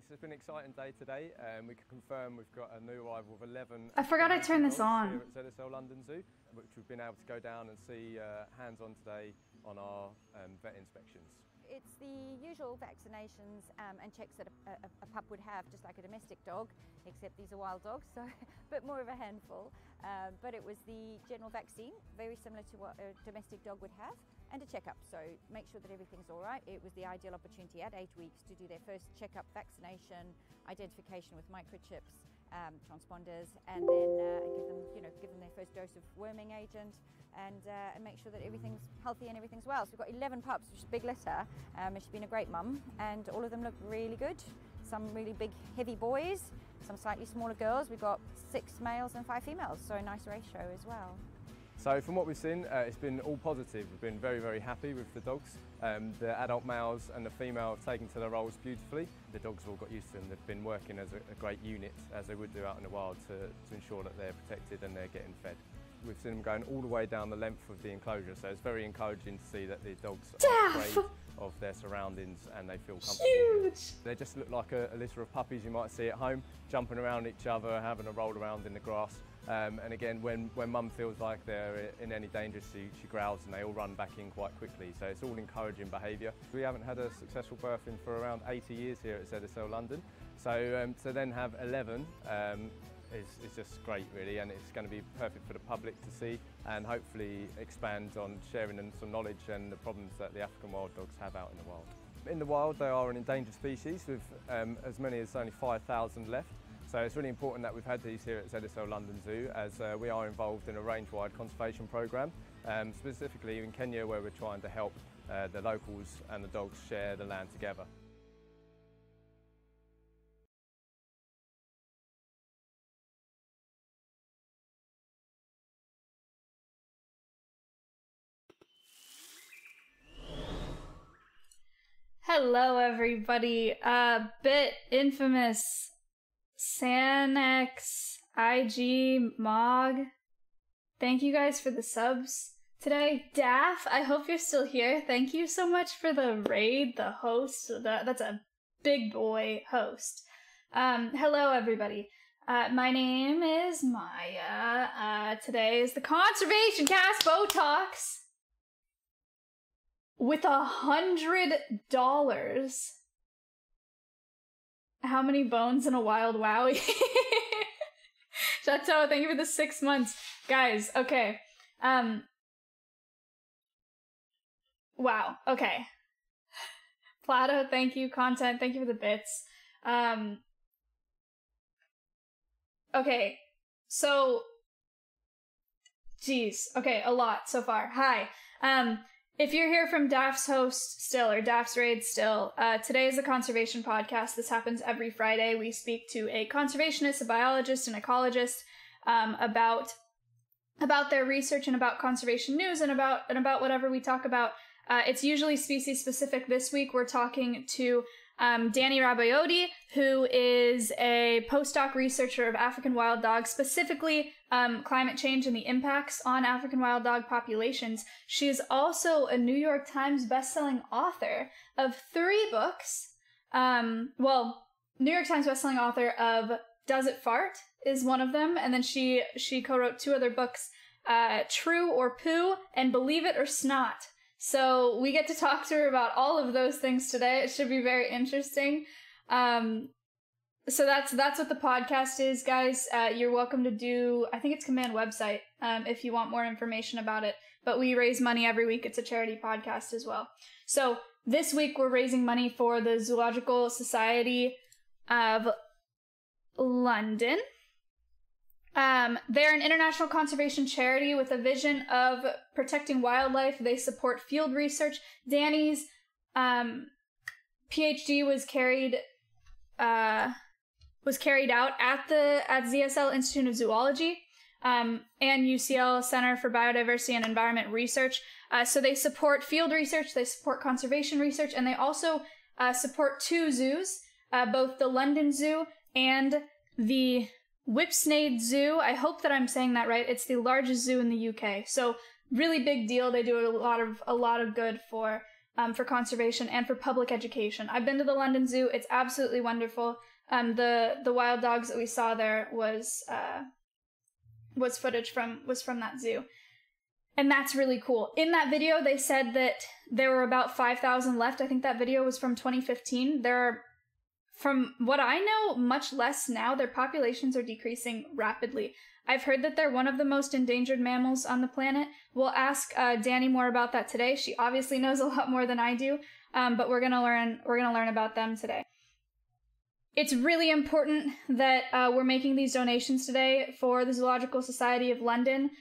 Yes, it's been an exciting day today. We can confirm we've got a new arrival of 11. I forgot I turned this on. Here at ZSL London Zoo, which we've been able to go down and see hands-on today on our vet inspections. It's the usual vaccinations and checks that a pup would have, just like a domestic dog, except these are wild dogs, so a bit more of a handful. But it was the general vaccine, very similar to what a domestic dog would have, and a checkup, so make sure that everything's all right. It was the ideal opportunity at 8 weeks to do their first checkup, vaccination, identification with microchips, transponders, and then give them their first dose of worming agent, and make sure that everything's healthy and everything's well. So we've got 11 pups, which is a big litter. She's been a great mum, and all of them look really good. Some really big, heavy boys, some slightly smaller girls. We've got 6 males and 5 females, so a nice ratio as well. So from what we've seen, it's been all positive. We've been very, very happy with the dogs. The adult males and the female have taken to their roles beautifully. The dogs have all got used to them. They've been working as a great unit, as they would do out in the wild, to ensure that they're protected and they're getting fed. We've seen them going all the way down the length of the enclosure, so it's very encouraging to see that the dogs are afraid of their surroundings and they feel comfortable. Huge! They just look like a litter of puppies you might see at home, jumping around each other, having a roll around in the grass. And again, when mum feels like they're in any danger, she growls and they all run back in quite quickly. So it's all encouraging behaviour. We haven't had a successful birthing for around 80 years here at ZSL London. So to then have 11 is just great really, and it's going to be perfect for the public to see and hopefully expand on sharing them some knowledge and the problems that the African wild dogs have out in the wild. In the wild they are an endangered species with as many as only 5,000 left. So it's really important that we've had these here at ZSL London Zoo, as we are involved in a range-wide conservation programme, specifically in Kenya, where we're trying to help the locals and the dogs share the land together. Hello everybody, bit infamous Sanex, IG, Mog. Thank you guys for the subs today. Daff, I hope you're still here. Thank you so much for the raid, the host. That's a big boy host. Hello everybody. My name is Maya. Today is the Conservation Cast Botox with $100. How many bones in a wild wowie? Chateau, thank you for the 6 months. Guys, okay. Wow, okay. Plato, thank you. Content, thank you for the bits. Okay, so... Geez, okay, a lot so far. Hi. If you're here from Daff's host still, or Daff's raid still, today is a conservation podcast. This happens every Friday. We speak to a conservationist, a biologist, an ecologist about their research and about conservation news and about whatever we talk about. It's usually species specific. This week we're talking to Dani Rabaiotti, who is a postdoc researcher of African wild dogs, specifically climate change and the impacts on African wild dog populations. She is also a New York Times bestselling author of 3 books. Well, New York Times bestselling author of Does It Fart is one of them, and then she co-wrote 2 other books, True or Poo and Believe It or Snot. So we get to talk to her about all of those things today. It should be very interesting. So that's what the podcast is, guys. You're welcome to do, I think it's Command website, if you want more information about it. But we raise money every week. It's a charity podcast as well. So this week we're raising money for the Zoological Society of London. They're an international conservation charity with a vision of protecting wildlife. They support field research. Dani's PhD was carried out at ZSL Institute of Zoology and UCL Center for Biodiversity and Environment Research. So they support field research, they support conservation research, and they also support 2 zoos, both the London Zoo and the Whipsnade Zoo. I hope that I'm saying that right. It's the largest zoo in the UK. So really big deal. They do a lot of good for for conservation and for public education. I've been to the London Zoo. It's absolutely wonderful. The wild dogs that we saw there was footage from that zoo. And that's really cool. In that video, they said that there were about 5,000 left. I think that video was from 2015. There are, from what I know, much less now. Their populations are decreasing rapidly. I've heard that they're one of the most endangered mammals on the planet. We'll ask Dani more about that today. She obviously knows a lot more than I do, but we're gonna learn about them today. It's really important that we're making these donations today for the Zoological Society of London.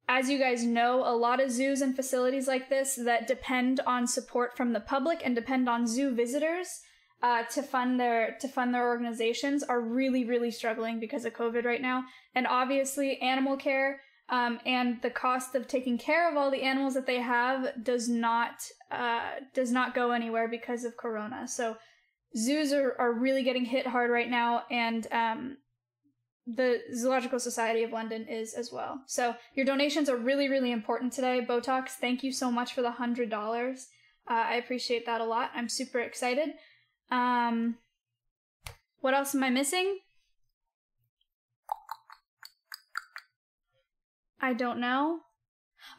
As you guys know, a lot of zoos and facilities like this that depend on support from the public and depend on zoo visitors to fund their organizations are really, really struggling because of COVID right now. And obviously, animal care and the cost of taking care of all the animals that they have does not go anywhere because of Corona. So zoos are really getting hit hard right now, and the Zoological Society of London is as well. So your donations are really, really important today. Botox, thank you so much for the $100. I appreciate that a lot. I'm super excited. What else am I missing? I don't know.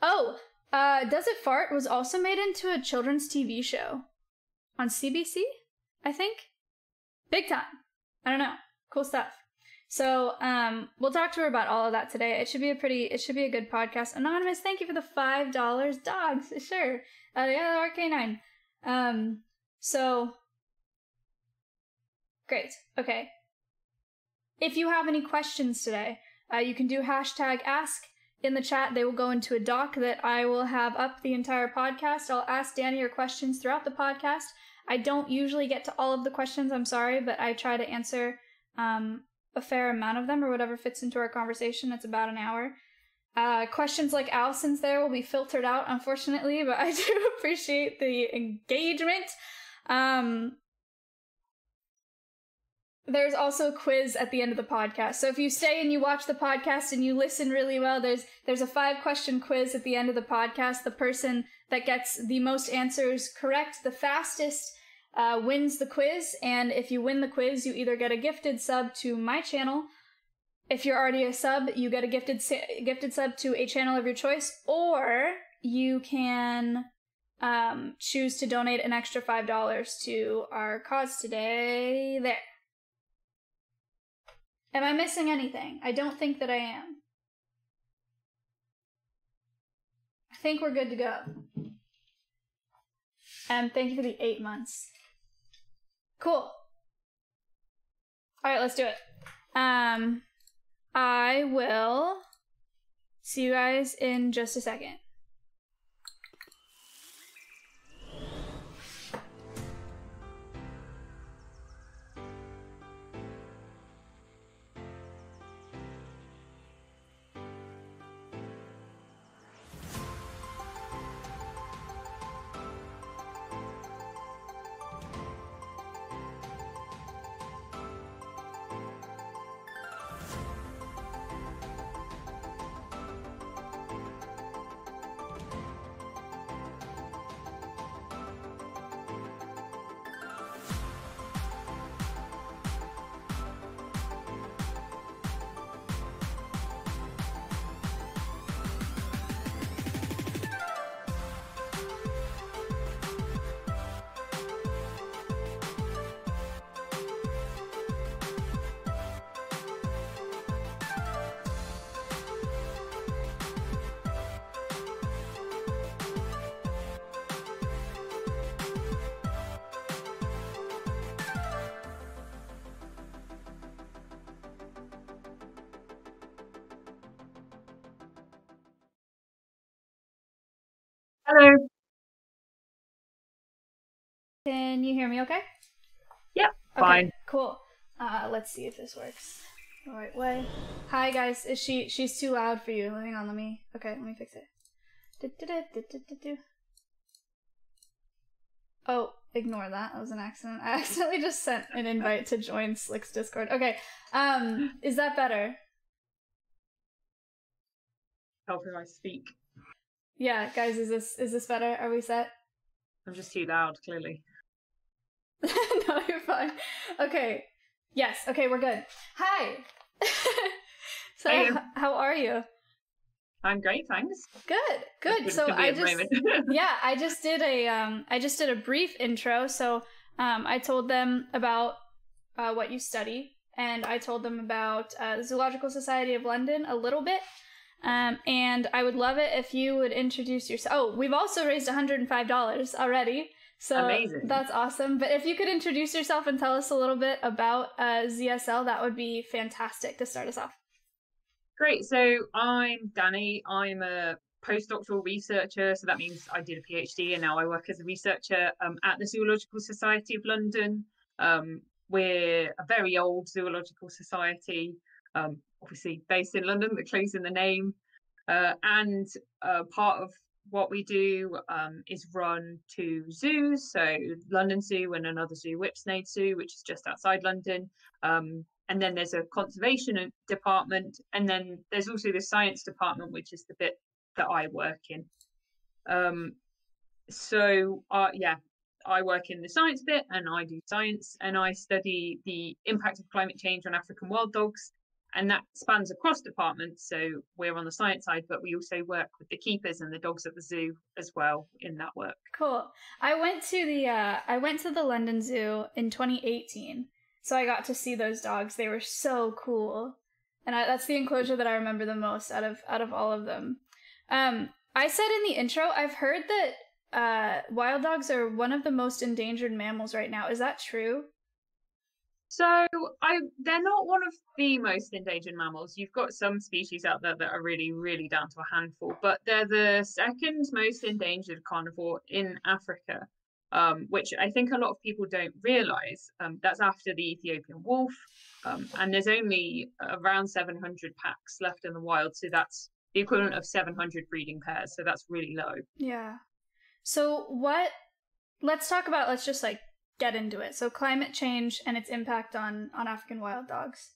Oh, Does It Fart was also made into a children's TV show on CBC, I think. Big time. I don't know. Cool stuff. So, we'll talk to her about all of that today. It should be a good podcast. Anonymous, thank you for the $5. Dogs, sure. Yeah, RK9. So, great. Okay. If you have any questions today, you can do hashtag ask in the chat. They will go into a doc that I will have up the entire podcast. I'll ask Dani your questions throughout the podcast. I don't usually get to all of the questions, I'm sorry, but I try to answer, a fair amount of them, or whatever fits into our conversation. It's about an hour. Questions like Allison's there will be filtered out, unfortunately, but I do appreciate the engagement. There's also a quiz at the end of the podcast. So if you stay and you watch the podcast and you listen really well, there's a 5-question quiz at the end of the podcast. The person that gets the most answers correct the fastest wins the quiz, and if you win the quiz, you either get a gifted sub to my channel. If you're already a sub, you get a gifted sub to a channel of your choice, or you can choose to donate an extra $5 to our cause today. There. Am I missing anything? I don't think that I am. I think we're good to go. And thank you for the 8 months. Cool. Alright, let's do it. I will see you guys in just a second. Hello. Can you hear me okay? Yep, okay, fine. Cool. Let's see if this works the right way. Hi guys, she's too loud for you. Hang on, let me fix it. Oh, ignore that. That was an accident. I accidentally just sent an invite to join Slick's Discord. Okay. Is that better? Help if I speak. Yeah, guys, is this better? Are we set? I'm just too loud, clearly. No, you're fine. Okay. Yes. Okay, we're good. Hi. So, Hey. how are you? I'm great, thanks. Good. So I just did a brief intro. So I told them about what you study, and I told them about the Zoological Society of London a little bit. And I would love it if you would introduce yourself. Oh, we've also raised $105 already. So amazing. That's awesome. But if you could introduce yourself and tell us a little bit about ZSL, that would be fantastic to start us off. Great. So I'm Dani. I'm a postdoctoral researcher. So that means I did a PhD and now I work as a researcher at the Zoological Society of London. We're a very old zoological society, obviously based in London, but close in the name. And part of what we do is run 2 zoos, so London Zoo and another zoo, Whipsnade Zoo, which is just outside London. And then there's a conservation department, and then there's also the science department, which is the bit that I work in. I work in the science bit, and I do science, and I study the impact of climate change on African wild dogs. And that spans across departments. So we're on the science side, but we also work with the keepers and the dogs at the zoo as well in that work. Cool. I went to the London Zoo in 2018. So I got to see those dogs. They were so cool. And that's the enclosure that I remember the most out of all of them. I said in the intro, I've heard that wild dogs are one of the most endangered mammals right now. Is that true? So they're not one of the most endangered mammals. You've got some species out there that are really, really down to a handful, but they're the second most endangered carnivore in Africa, which I think a lot of people don't realise. That's after the Ethiopian wolf, and there's only around 700 packs left in the wild, so that's the equivalent of 700 breeding pairs, so that's really low. Yeah. So let's just get into it. So climate change and its impact on African wild dogs.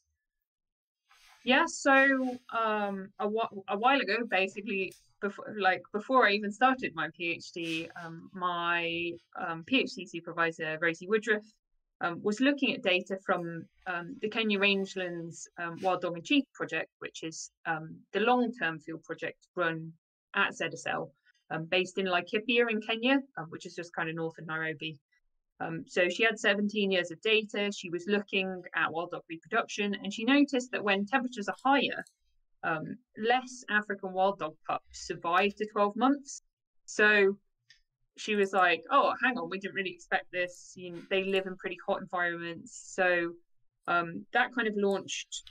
Yeah, so a while ago, basically, before I even started my PhD, my PhD supervisor, Rosie Woodruff, was looking at data from the Kenya Rangelands Wild Dog and Cheetah Project, which is the long-term field project run at ZSL, based in Laikipia in Kenya, which is just kind of north of Nairobi. So she had 17 years of data. She was looking at wild dog reproduction, and she noticed that when temperatures are higher, less African wild dog pups survive to 12 months. So she was like, oh, hang on, we didn't really expect this. They live in pretty hot environments. So that kind of launched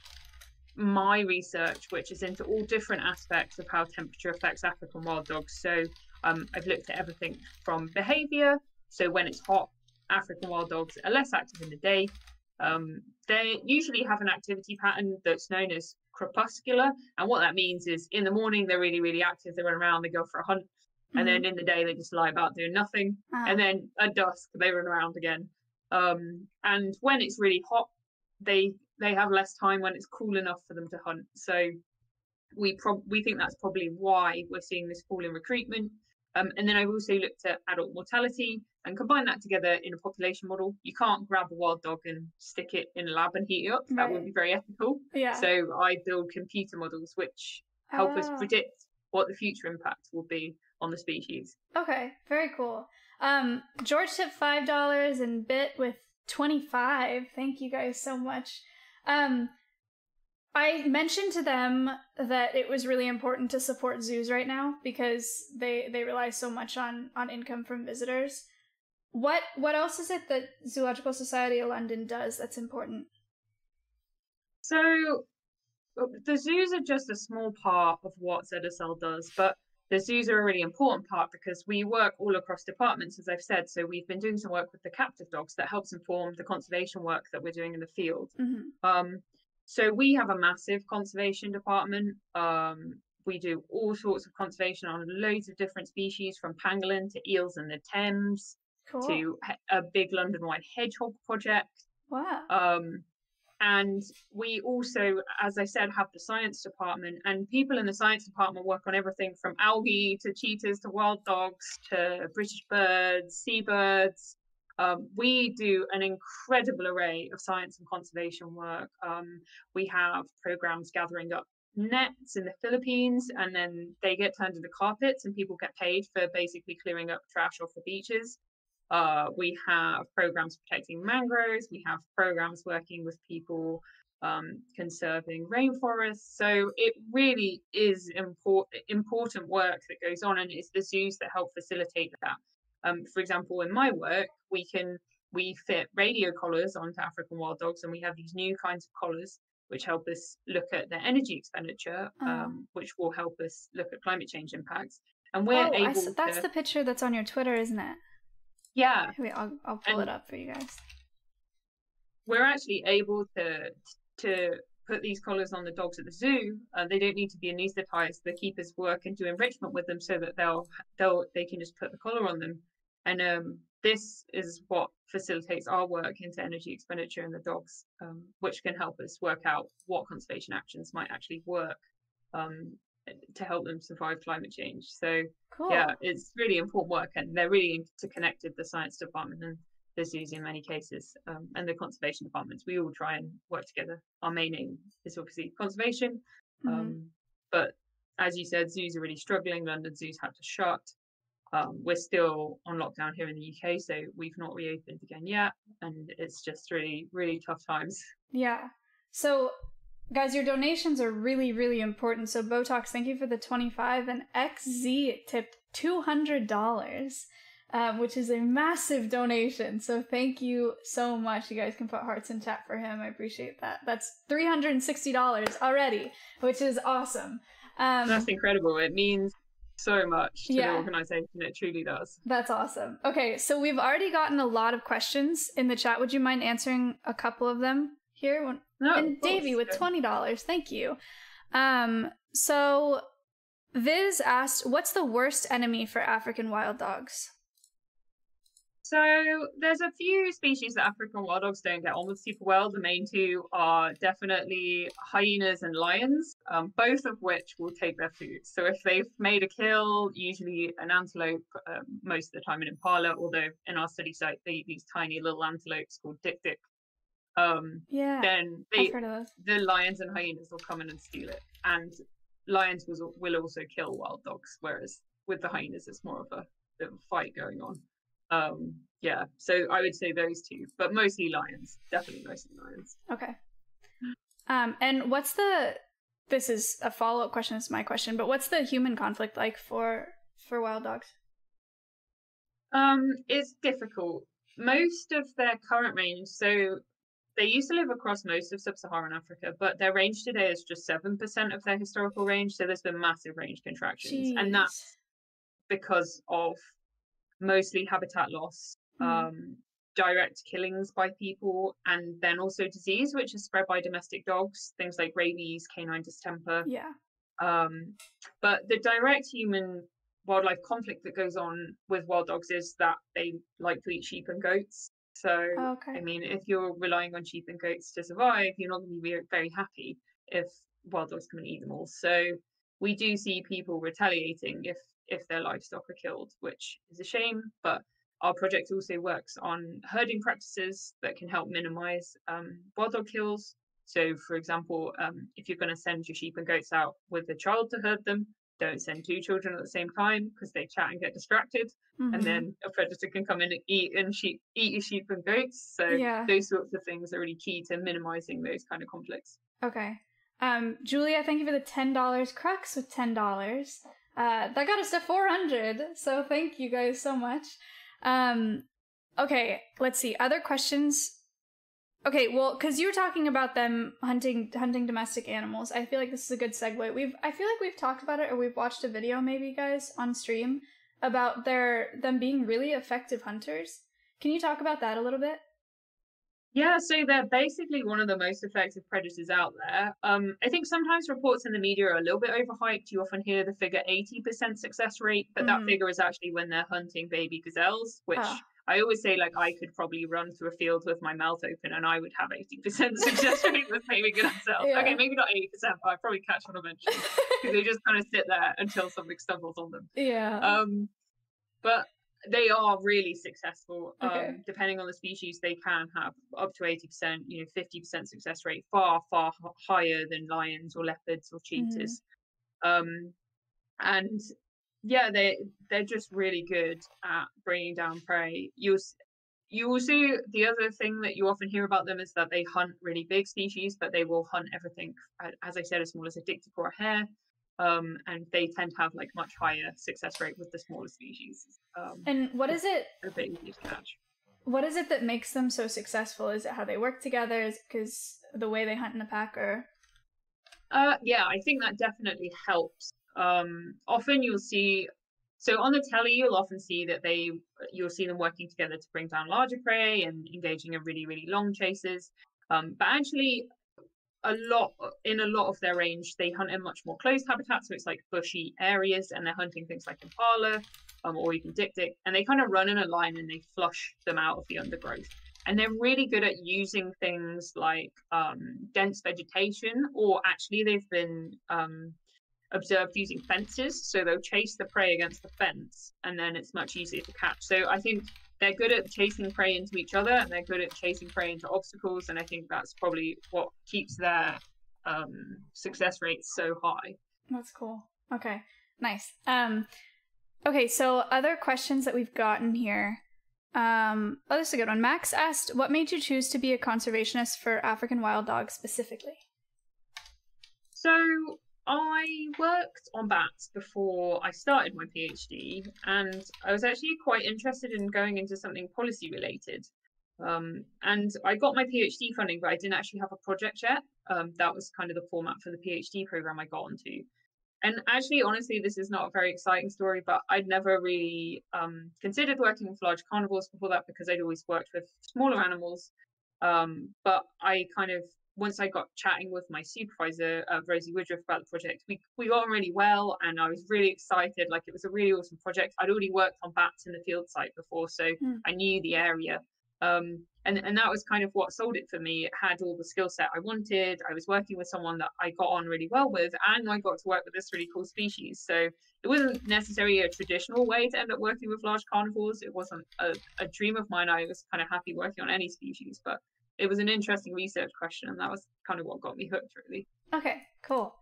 my research, which is into all different aspects of how temperature affects African wild dogs. So I've looked at everything from behavior. So when it's hot, African wild dogs are less active in the day. They usually have an activity pattern that's known as crepuscular. And what that means is in the morning, they're really, really active. They run around, they go for a hunt. Mm-hmm. And then in the day, they just lie about doing nothing. Uh-huh. And then at dusk, they run around again. And when it's really hot, they have less time when it's cool enough for them to hunt. So we think that's probably why we're seeing this fall in recruitment. And then I've also looked at adult mortality and combined that together in a population model. You can't grab a wild dog and stick it in a lab and heat it up. Right. That wouldn't be very ethical. Yeah. So I build computer models which help us predict what the future impact will be on the species. Okay, very cool. George tipped $5 and Bit with 25. Thank you guys so much. I mentioned to them that it was really important to support zoos right now because they rely so much on income from visitors. What else is it that Zoological Society of London does that's important? So the zoos are just a small part of what ZSL does, but the zoos are a really important part because we work all across departments, as I've said. So we've been doing some work with the captive dogs that helps inform the conservation work that we're doing in the field. Mm-hmm. So we have a massive conservation department. We do all sorts of conservation on loads of different species, from pangolin to eels in the Thames, cool, to a big London-wide hedgehog project. Wow. And we also, as I said, have the science department, and people in the science department work on everything from algae to cheetahs to wild dogs to British birds, seabirds. We do an incredible array of science and conservation work. We have programs gathering up nets in the Philippines, and then they get turned into carpets, and people get paid for basically clearing up trash off the beaches. We have programs protecting mangroves. We have programs working with people conserving rainforests. So it really is important work that goes on, and it's the zoos that help facilitate that. For example, in my work, we fit radio collars onto African wild dogs, and we have these new kinds of collars which help us look at their energy expenditure, which will help us look at climate change impacts. And we're able that's the picture that's on your Twitter, isn't it? Yeah. Wait, I'll pull it up for you guys. We're actually able to put these collars on the dogs at the zoo. They don't need to be anesthetized. The keepers work and do enrichment with them so that they can just put the collar on them. And this is what facilitates our work into energy expenditure in the dogs, which can help us work out what conservation actions might actually work to help them survive climate change. So cool. Yeah, it's really important work, and they're really interconnected, the science department and the zoos in many cases, and the conservation departments. We all try and work together. Our main aim is obviously conservation, but as you said, zoos are really struggling. London zoos had to shut. We're still on lockdown here in the UK, so we've not reopened again yet, and it's just really, really tough times. Yeah. So guys, your donations are really, really important. So Botox, thank you for the 25, and XZ tipped $200, which is a massive donation. So thank you so much. You guys can put hearts in chat for him. I appreciate that. That's $360 already, which is awesome. That's incredible. It means so much to the organization. It truly does. That's awesome. Okay, so we've already gotten a lot of questions in the chat. Would you mind answering a couple of them here? No, and Davey with $20. Thank you. So Viz asked, what's the worst enemy for African wild dogs? So there's a few species that African wild dogs don't get on with super well. The main two are definitely hyenas and lions, both of which will take their food. So if they've made a kill, usually an antelope, most of the time an impala, although in our study site they eat these tiny little antelopes called dik-dik. Then the lions and hyenas will come in and steal it. And lions will also kill wild dogs, whereas with the hyenas it's more of a bit of a fight going on. So I would say those two, but mostly lions. Definitely mostly lions. Okay. And this is a follow-up question, this is my question, but what's the human conflict like for wild dogs? It's difficult. Most of their current range, so they used to live across most of sub-Saharan Africa, but their range today is just 7% of their historical range, so there's been massive range contractions. Jeez. And that's because of mostly habitat loss, direct killings by people, and then also disease, which is spread by domestic dogs, things like rabies, canine distemper. But the direct human wildlife conflict that goes on with wild dogs is that they like to eat sheep and goats. So I mean, if you're relying on sheep and goats to survive, you're not going to be very happy if wild dogs come and eat them all. So we do see people retaliating if their livestock are killed, which is a shame. But our project also works on herding practices that can help minimize wild dog kills. So, for example, if you're going to send your sheep and goats out with a child to herd them, don't send two children at the same time because they chat and get distracted. And then a predator can come in and eat your sheep and goats. So those sorts of things are really key to minimizing those kind of conflicts. Okay. Julia, thank you for the $10. Crux with $10. That got us to 400. So thank you guys so much. Okay, let's see. Other questions? Okay, well, because you were talking about them hunting domestic animals, I feel like this is a good segue. I feel like we've talked about it, or we've watched a video maybe, guys, on stream about them being really effective hunters. Can you talk about that a little bit? Yeah, so they're basically one of the most effective predators out there. I think sometimes reports in the media are a little bit overhyped. You often hear the figure 80% success rate, but that figure is actually when they're hunting baby gazelles, which I always say, like, I could probably run through a field with my mouth open and I would have 80% success rate with maybe good ourselves. Yeah. Okay, maybe not 80%, but I'd probably catch one eventually because they just kind of sit there until something stumbles on them. Yeah. But they are really successful. Okay. Depending on the species, they can have up to 80%, 50% success rate, far, far higher than lions or leopards or cheetahs. And yeah, they're just really good at bringing down prey. You also, the other thing that you often hear about them is that they hunt really big species, but they will hunt everything, as I said, as small as a dictic or a hare. And they tend to have like much higher success rate with the smaller species. And what is it? A bit easier to catch. What is it that makes them so successful? Is it how they work together? Is it because the way they hunt in a pack, or? Yeah, I think that definitely helps. Often you'll see, so on the telly, you'll often see that you'll see them working together to bring down larger prey and engaging in really, really long chases. But actually, in a lot of their range, they hunt in much more closed habitats, so it's like bushy areas, and they're hunting things like impala, or even dik-dik, and they kind of run in a line and they flush them out of the undergrowth. And they're really good at using things like dense vegetation, or actually they've been observed using fences, so they'll chase the prey against the fence, and then it's much easier to catch. So I think they're good at chasing prey into each other, and they're good at chasing prey into obstacles, and I think that's probably what keeps their success rates so high. That's cool. Okay, nice. Okay, so other questions that we've gotten here. This is a good one. Max asked, what made you choose to be a conservationist for African wild dogs specifically? So I worked on bats before I started my PhD, and I was actually quite interested in going into something policy related. And I got my PhD funding, but I didn't actually have a project yet. That was kind of the format for the PhD program I got onto. And actually, honestly, this is not a very exciting story, but I'd never really considered working with large carnivores before that because I'd always worked with smaller animals. But I kind of, once I got chatting with my supervisor, Rosie Woodruff, about the project, we got on really well, and I was really excited. Like, it was a really awesome project. I'd already worked on bats in the field site before, so I knew the area. And that was kind of what sold it for me. It had all the skill set I wanted. I was working with someone that I got on really well with, and I got to work with this really cool species. So it wasn't necessarily a traditional way to end up working with large carnivores. It wasn't a dream of mine. I was kind of happy working on any species, but it was an interesting research question, and that was kind of what got me hooked, really. Okay, cool.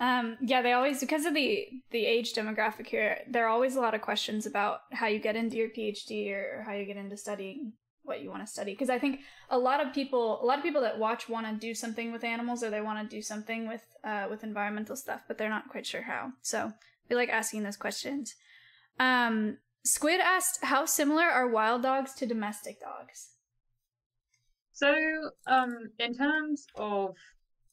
Yeah, they always, because of the age demographic here, there are always a lot of questions about how you get into your PhD or how you get into studying what you want to study. Because I think a lot of people that watch want to do something with animals, or they want to do something with environmental stuff, but they're not quite sure how. So we like asking those questions. Squid asked, how similar are wild dogs to domestic dogs? So, in terms of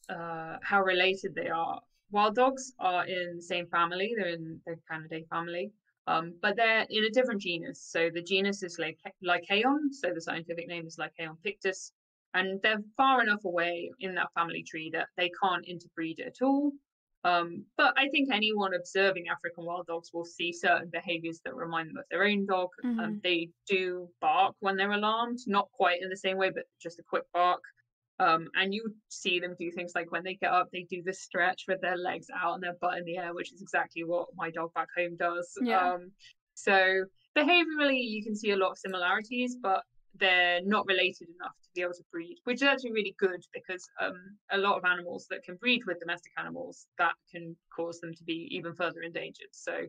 how related they are, wild dogs are in the same family. They're in the Canidae family, but they're in a different genus. So the genus is Lycaon, so the scientific name is Lycaon pictus, and they're far enough away in that family tree that they can't interbreed at all. But I think anyone observing African wild dogs will see certain behaviors that remind them of their own dog. They do bark when they're alarmed, not quite in the same way, but just a quick bark. And you see them do things like when they get up, they do the stretch with their legs out and their butt in the air, which is exactly what my dog back home does. Yeah. So behaviorally, you can see a lot of similarities, but they're not related enough to be able to breed, which is actually really good, because a lot of animals that can breed with domestic animals, that can cause them to be even further endangered. So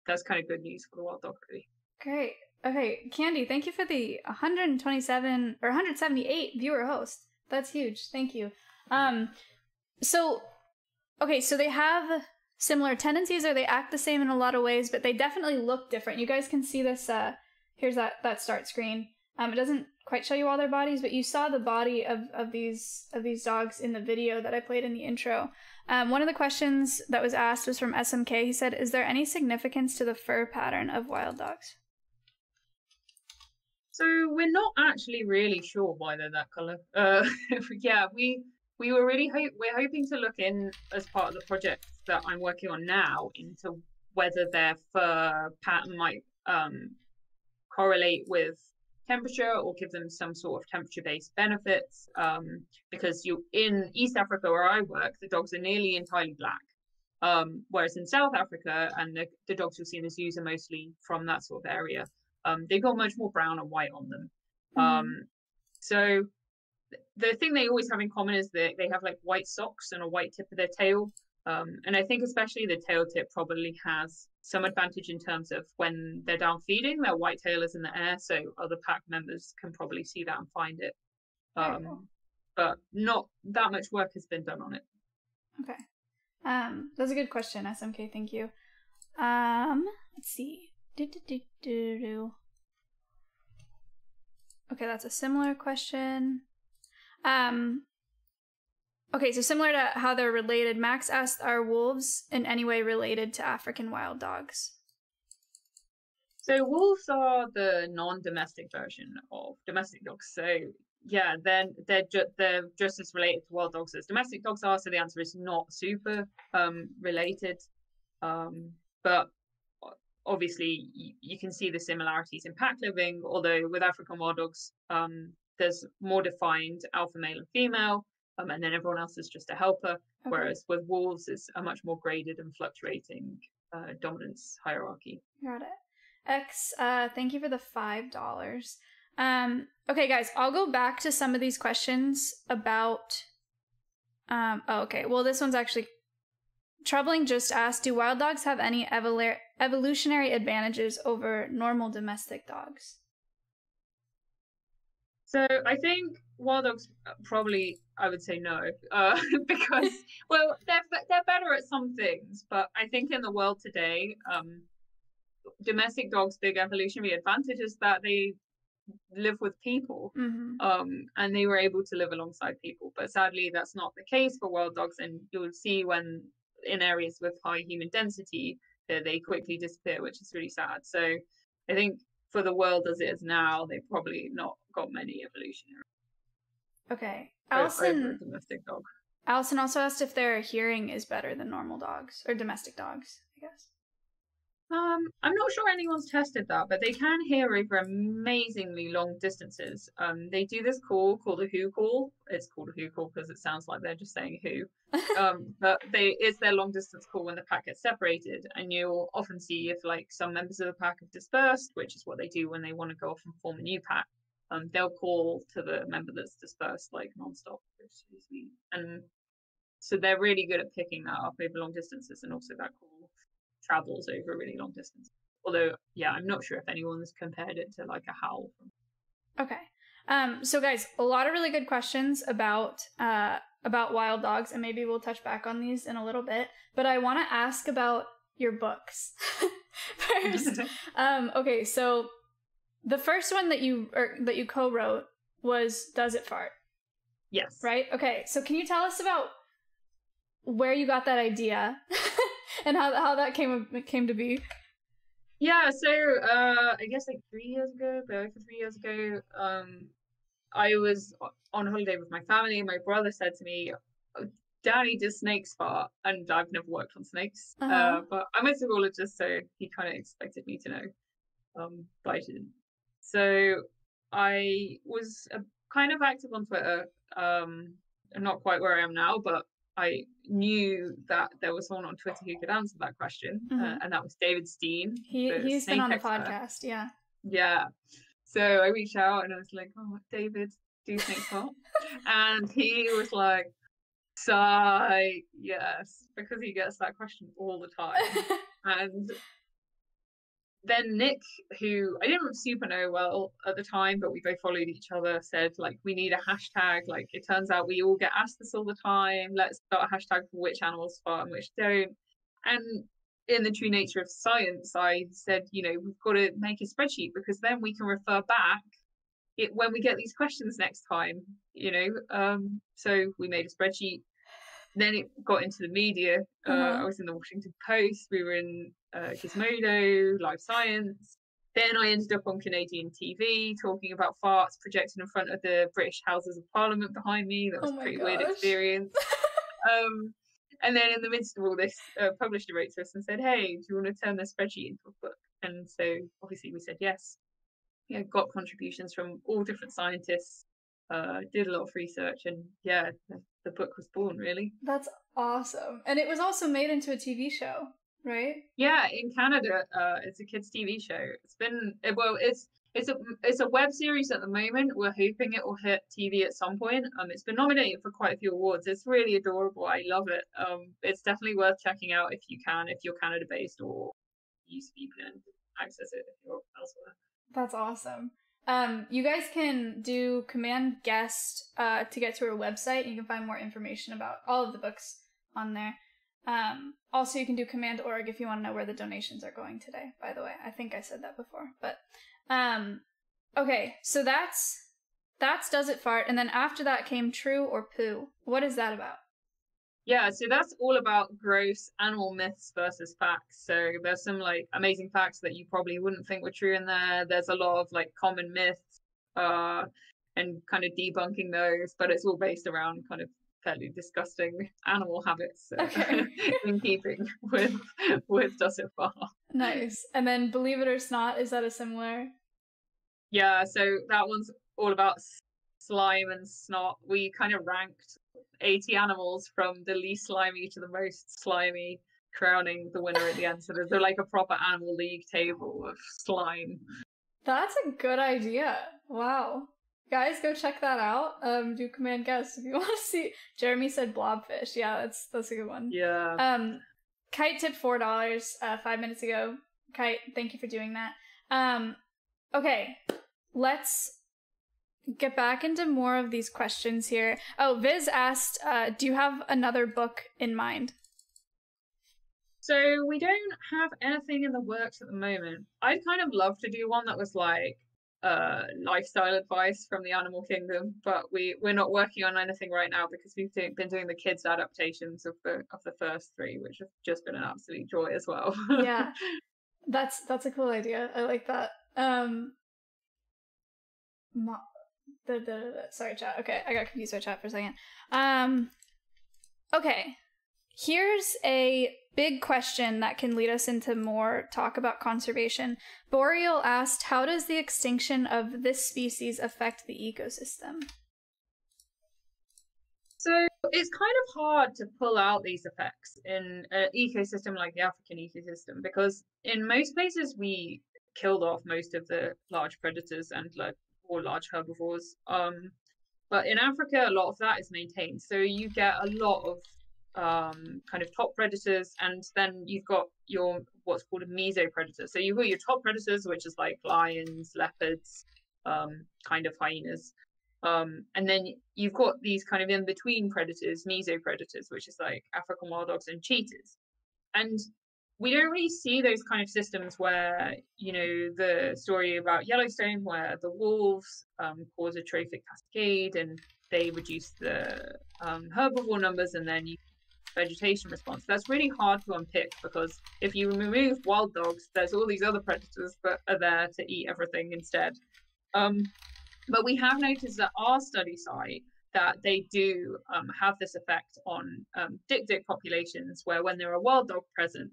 that's kind of good news for the wild dog, really. Great. Okay, Candy, thank you for the 127 or 178 viewer host. That's huge. Thank you. So they have similar tendencies, or they act the same in a lot of ways, but they definitely look different. You guys can see this. Here's that start screen. It doesn't quite show you all their bodies, but you saw the body of these dogs in the video that I played in the intro. One of the questions that was asked was from SMK. He said, "Is there any significance to the fur pattern of wild dogs?" So we're not actually really sure why they're that color. Yeah, we were really we're hoping to look in, as part of the project that I'm working on now, into whether their fur pattern might correlate with temperature or give them some sort of temperature-based benefits, because in East Africa where I work, the dogs are nearly entirely black, whereas in South Africa, and the dogs you'll see in the zoos are mostly from that sort of area, they've got much more brown and white on them. So the thing they always have in common is that they have like white socks and a white tip of their tail. And I think especially the tail tip probably has some advantage in terms of when they're down feeding, their white tail is in the air, so other pack members can probably see that and find it. But not that much work has been done on it. Okay. That's a good question, SMK. Thank you. Let's see. Okay, that's a similar question. Okay, so similar to how they're related, Max asked, are wolves in any way related to African wild dogs? So wolves are the non-domestic version of domestic dogs. So yeah, they're just as related to wild dogs as domestic dogs are. So the answer is not super related. But obviously you can see the similarities in pack living, although with African wild dogs, there's more defined alpha male and female, and then everyone else is just a helper. Okay. Whereas with wolves, it's a much more graded and fluctuating dominance hierarchy. Got it. X, thank you for the $5. Okay, guys, I'll go back to some of these questions about. Okay, well, this one's actually troubling. Just asked, do wild dogs have any evolutionary advantages over normal domestic dogs? So I think wild dogs probably, I would say no, because, well, they're better at some things, but I think in the world today, domestic dogs' big evolutionary advantage is that they live with people, and they were able to live alongside people. But sadly, that's not the case for wild dogs, and you'll see when in areas with high human density, they quickly disappear, which is really sad. So I think for the world as it is now, they've probably not got many evolutionary. Okay. Over a domestic dog. Allison also asked if their hearing is better than normal dogs, or domestic dogs, I guess. I'm not sure anyone's tested that, but they can hear over amazingly long distances. They do this call called a who call. It's called a who call because it sounds like they're just saying who. But it's their long distance call when the pack gets separated, and you'll often see if like some members of the pack have dispersed, which is what they do when they want to go off and form a new pack. They'll call to the member that's dispersed like nonstop, and so they're really good at picking that up over long distances, and also that call travels over a really long distance. Although, yeah, I'm not sure if anyone's compared it to like a howl. Okay. So guys, a lot of really good questions about wild dogs, and maybe we'll touch back on these in a little bit. But I want to ask about your books first. Okay, so the first one that you co-wrote was Does It Fart? Yes. Right? Okay, so can you tell us about where you got that idea and how that came to be? Yeah, so I guess like 3 years ago, but over 3 years ago, I was on holiday with my family, and my brother said to me, Dani, does snakes fart? And I've never worked on snakes, but I'm a zoologist, so he kind of expected me to know, but I didn't. So I was kind of active on Twitter, not quite where I am now, but I knew that there was someone on Twitter who could answer that question, and that was David Steen. He's been on the podcast, yeah. Yeah. So I reached out and I was like, oh, David, do snakes fart? And he was like, sigh, yes, because he gets that question all the time. And then Nick, who I didn't super know well at the time, but we both followed each other, said, like, we need a hashtag. Like, it turns out we all get asked this all the time. Let's start a hashtag for which animals fart and which don't. And in the true nature of science, I said, you know, we've got to make a spreadsheet, because then we can refer back when we get these questions next time, you know. So we made a spreadsheet. Then it got into the media. I was in the Washington Post. We were in Gizmodo, Live Science. Then I ended up on Canadian TV talking about farts projected in front of the British Houses of Parliament behind me. That was a pretty weird experience. And then in the midst of all this, publisher wrote to us and said, hey, do you want to turn this spreadsheet into a book? And so obviously we said yes. got contributions from all different scientists, did a lot of research, and the book was born, really. That's awesome. And it was also made into a TV show, right? Yeah, in Canada, it's a kids' TV show. It's a web series at the moment. We're hoping it will hit TV at some point. It's been nominated for quite a few awards. It's really adorable. I love it. It's definitely worth checking out if you can, if you're Canada based or use VPN to access it if you're elsewhere. That's awesome. You guys can do command guest to get to her website. You can find more information about all of the books on there. Also, you can do command org if you want to know where the donations are going today, by the way. I think I said that before. But okay, so that's Does It Fart, and then after that came True or Poo. What is that about? Yeah, so that's all about gross animal myths versus facts. So there's some like amazing facts that you probably wouldn't think were true in there. There's a lot of like common myths and kind of debunking those, but it's all based around kind of fairly disgusting animal habits in keeping with Does It Fart. Nice. And then Believe It or Snot, is that a similar? Yeah, so that one's all about slime and snot. We kind of ranked 80 animals from the least slimy to the most slimy, crowning the winner at the end. So there's like a proper animal league table of slime. That's a good idea. Wow. Guys, go check that out. Do command guess if you want to see. Jeremy said blobfish. Yeah, that's a good one. Yeah. Kite tipped $4 5 minutes ago. Kite, thank you for doing that. Okay, let's get back into more of these questions here. Oh, Viz asked, do you have another book in mind? So we don't have anything in the works at the moment. I'd kind of love to do one that was like lifestyle advice from the animal kingdom, but we're not working on anything right now because we've been doing the kids adaptations of the first three, which have just been an absolute joy as well. Yeah, that's a cool idea. I like that. Sorry, chat. Okay, I got confused by chat for a second. Okay, here's a big question that can lead us into more talk about conservation. Boreal asked, how does the extinction of this species affect the ecosystem? So it's kind of hard to pull out these effects in an ecosystem like the African ecosystem, because in most places we killed off most of the large predators and large herbivores. But in Africa, a lot of that is maintained. So you get a lot of kind of top predators, and then you've got your what's called a mesopredator. So you've got your top predators, which is like lions, leopards, kind of hyenas. And then you've got these kind of in-between predators, mesopredators, which is like African wild dogs and cheetahs. And we don't really see those kind of systems where, the story about Yellowstone, where the wolves cause a trophic cascade and they reduce the herbivore numbers, and then you vegetation response. That's really hard to unpick, because if you remove wild dogs, there's all these other predators that are there to eat everything instead. But we have noticed at our study site that they do have this effect on dik-dik populations, where when there are wild dogs present,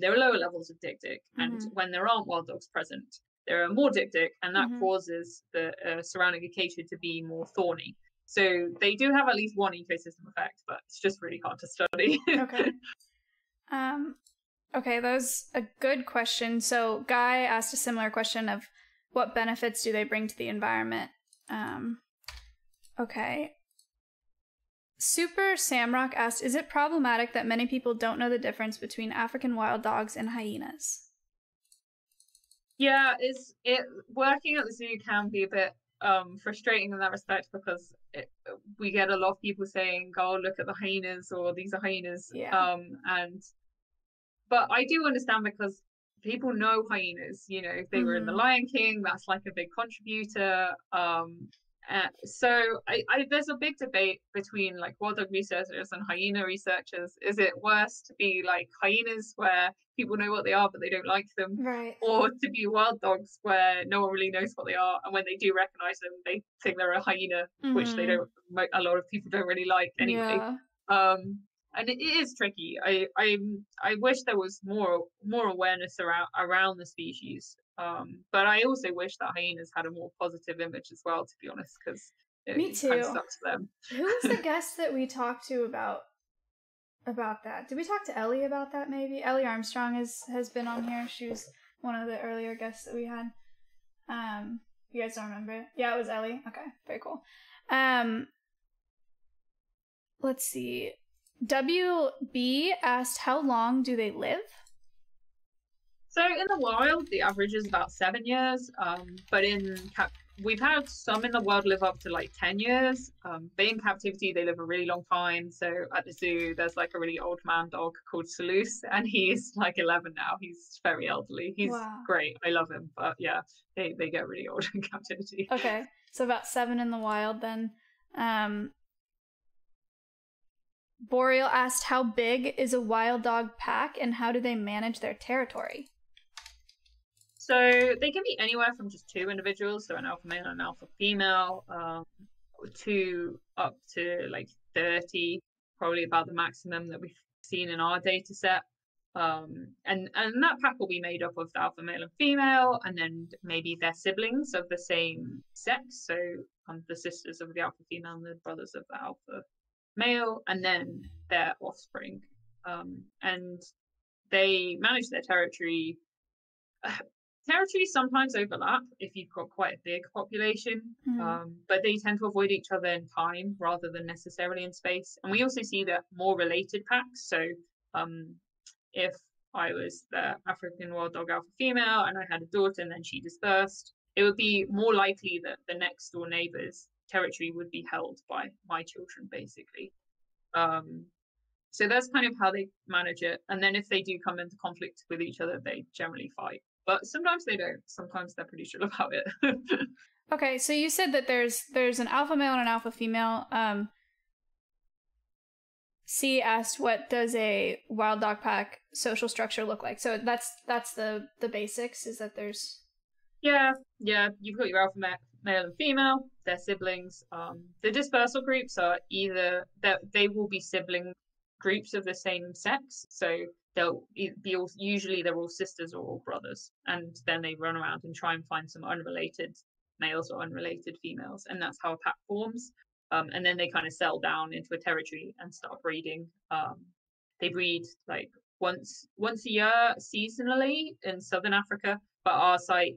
there are lower levels of dik-dik, and when there aren't wild dogs present, there are more dik-dik, and that causes the surrounding acacia to be more thorny. So they do have at least one ecosystem effect, but it's just really hard to study. Okay. Okay, that was a good question. So Guy asked a similar question of what benefits do they bring to the environment? Okay. Super Samrock asked, is it problematic that many people don't know the difference between African wild dogs and hyenas? Yeah, working at the zoo can be a bit frustrating in that respect, because we get a lot of people saying, oh, look at the hyenas, or these are hyenas. Yeah. But I do understand, because people know hyenas, they were in the Lion King, that's like a big contributor. So there's a big debate between like wild dog researchers and hyena researchers. Is it worse to be like hyenas, where people know what they are but they don't like them, right, or to be wild dogs where no one really knows what they are, and when they do recognize them they think they're a hyena, which they don't, a lot of people don't really like anyway. and it is tricky. I wish there was more awareness around the species. But I also wish that hyenas had a more positive image as well, to be honest, because Me it kind of too. sucks for them. Who was the guest that we talked to about that? Did we talk to Ellie about that? Maybe Ellie Armstrong has been on here. She was one of the earlier guests that we had. You guys don't remember it? Yeah, it was Ellie. Okay, very cool. Let's see. WB asked, how long do they live? So in the wild, the average is about 7 years. But we've had some in the wild live up to like 10 years. But in captivity, they live a really long time. So at the zoo, there's like a really old man dog called Salus, and he's like 11 now. He's very elderly. He's great. I love him. But yeah, they get really old in captivity. Okay, so about 7 in the wild then. Boreal asked, how big is a wild dog pack and how do they manage their territory? So they can be anywhere from just 2 individuals, so an alpha male and an alpha female, to up to like 30, probably about the maximum that we've seen in our data set. And that pack will be made up of the alpha male and female, and then maybe their siblings of the same sex, so the sisters of the alpha female and the brothers of the alpha male, and then their offspring. And they manage their territory. Territories sometimes overlap if you've got quite a big population, but they tend to avoid each other in time rather than necessarily in space. And we also see that more related packs. So if I was the African wild dog alpha female and I had a daughter and then she dispersed, it would be more likely that the next door neighbor's territory would be held by my children, basically. So that's kind of how they manage it. And then if they do come into conflict with each other, they generally fight. But sometimes they don't. Sometimes they're pretty chill about it. Okay, so you said that there's an alpha male and an alpha female. C asked, what does a wild dog pack social structure look like? So that's the basics, is that there's... Yeah, you've got your alpha male and female, their siblings. The dispersal groups are either... They will be sibling groups of the same sex, so they'll be usually they're all sisters or all brothers, and then they run around and try and find some unrelated males or unrelated females, and that's how a pack forms. And then they kind of settle down into a territory and start breeding. They breed like once a year seasonally in southern Africa, but our site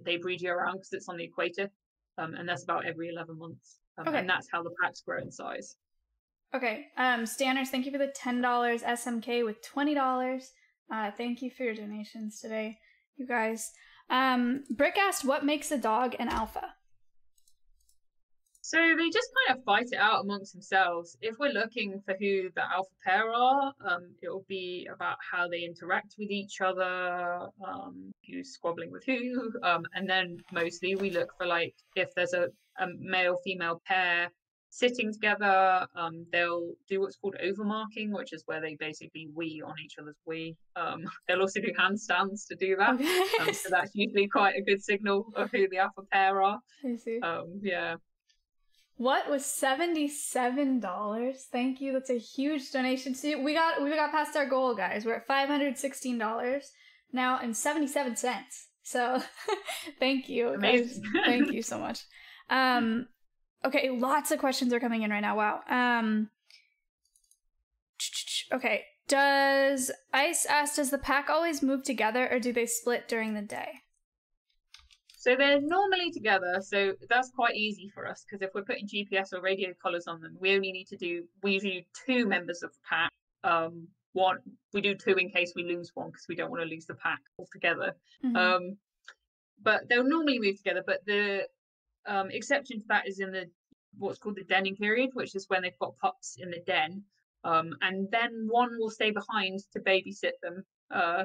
they breed year round because it's on the equator, and that's about every 11 months. Okay. And that's how the packs grow in size. Okay, Stanners, thank you for the $10. SMK with $20. Thank you for your donations today, you guys. Brick asked, what makes a dog an alpha? So they just kind of fight it out amongst themselves. If we're looking for who the alpha pair are, it will be about how they interact with each other, who's squabbling with who, and then mostly we look for like if there's a male-female pair sitting together, they'll do what's called overmarking, which is where they basically wee on each other's wee. They'll also do handstands to do that. Okay. So that's usually quite a good signal of who the alpha pair are. I see. Yeah. What was $77? Thank you. That's a huge donation. See, we got past our goal, guys. We're at $516 now and 77 cents. So thank you. Amazing. Guys. Thank you so much. Okay, lots of questions are coming in right now. Wow. Okay. Does Ice ask, does the pack always move together or do they split during the day? So they're normally together, so that's quite easy for us because if we're putting GPS or radio collars on them, we usually do 2 members of the pack. We do 2 in case we lose one because we don't want to lose the pack altogether. Mm-hmm. But they'll normally move together. But the exception to that is in what's called the denning period, which is when they've got pups in the den, and then one will stay behind to babysit them.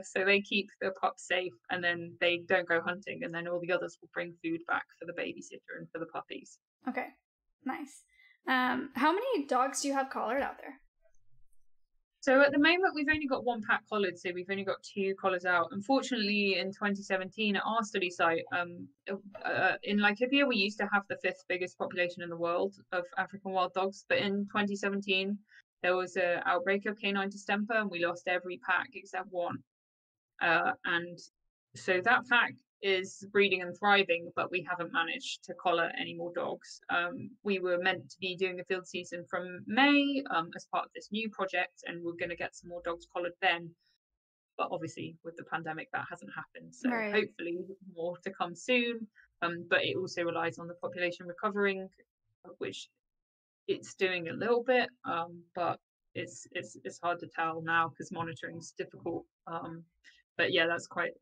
So they keep the pups safe, and then they don't go hunting, and then all the others will bring food back for the babysitter and for the puppies. Okay, nice. How many dogs do you have collared out there? So at the moment, we've only got 1 pack collared, so we've only got 2 collars out. Unfortunately, in 2017, at our study site, in Laikipia, we used to have the 5th biggest population in the world of African wild dogs, but in 2017, there was an outbreak of canine distemper, and we lost every pack except one. And so that pack is breeding and thriving, but we haven't managed to collar any more dogs. We were meant to be doing a field season from May as part of this new project, and we're going to get some more dogs collared then. But obviously, with the pandemic, that hasn't happened. So hopefully more to come soon. But it also relies on the population recovering, which it's doing a little bit, but it's hard to tell now because monitoring is difficult. But yeah, that's quite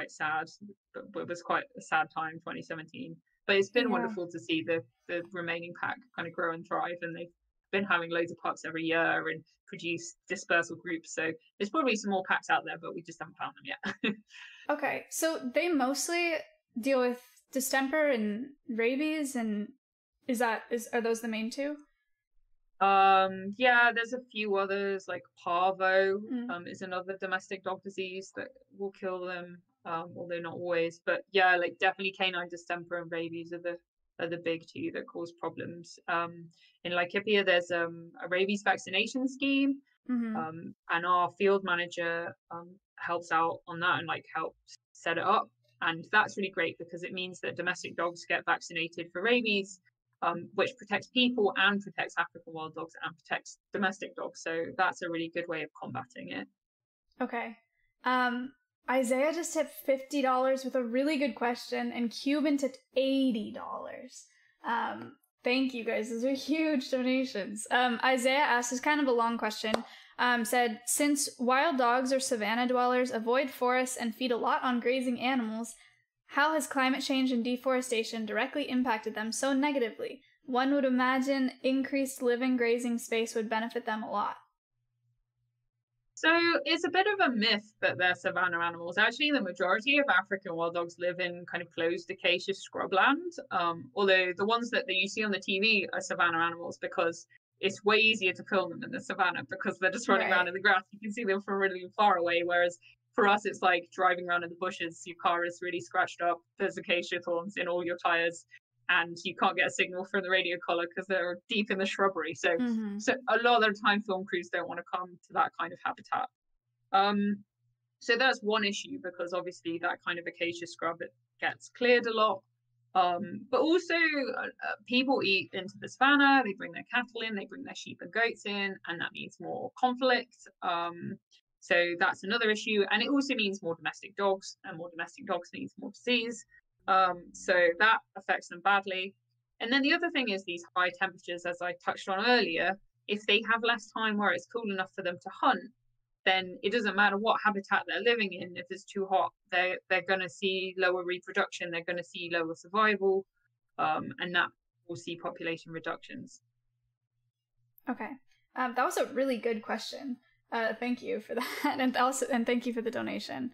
sad. But it was quite a sad time, 2017. But it's been wonderful to see the remaining pack kind of grow and thrive, and they've been having loads of pups every year and produce dispersal groups. So there's probably some more packs out there, but we just haven't found them yet. Okay, so they mostly deal with distemper and rabies, and are those the main two? Yeah, there's a few others, like parvo is another domestic dog disease that will kill them, although not always. But yeah, like definitely canine distemper and rabies are the big two that cause problems. In Laikipia, there's a rabies vaccination scheme, and our field manager helps out on that and like helps set it up. And that's really great because it means that domestic dogs get vaccinated for rabies, which protects people and protects African wild dogs and protects domestic dogs. So that's a really good way of combating it. Okay. Isaiah just tipped $50 with a really good question, and Cuban tipped $80. Thank you guys. Those are huge donations. Isaiah asked, is kind of a long question, said, since wild dogs or savanna dwellers avoid forests and feed a lot on grazing animals, how has climate change and deforestation directly impacted them so negatively? One would imagine increased living grazing space would benefit them a lot. So it's a bit of a myth that they're savanna animals. Actually, the majority of African wild dogs live in kind of closed acacia scrubland, although the ones that you see on the TV are savanna animals because it's way easier to film them in the savannah because they're just running around in the grass. You can see them from really far away, whereas for us, it's like driving around in the bushes. Your car is really scratched up. There's acacia thorns in all your tires, and you can't get a signal from the radio collar because they're deep in the shrubbery. So a lot of the time, film crews don't want to come to that kind of habitat. So that's one issue because obviously that kind of acacia scrub, it gets cleared a lot. But also people eat into the savannah. They bring their cattle in, they bring their sheep and goats in, and that means more conflict. So that's another issue. And it also means more domestic dogs, and more domestic dogs means more disease. So that affects them badly. And then the other thing is these high temperatures, as I touched on earlier, if they have less time where it's cool enough for them to hunt, then it doesn't matter what habitat they're living in. If it's too hot, they're going to see lower reproduction, they're going to see lower survival, and that will see population reductions. Okay. That was a really good question. Thank you for that, and thank you for the donation.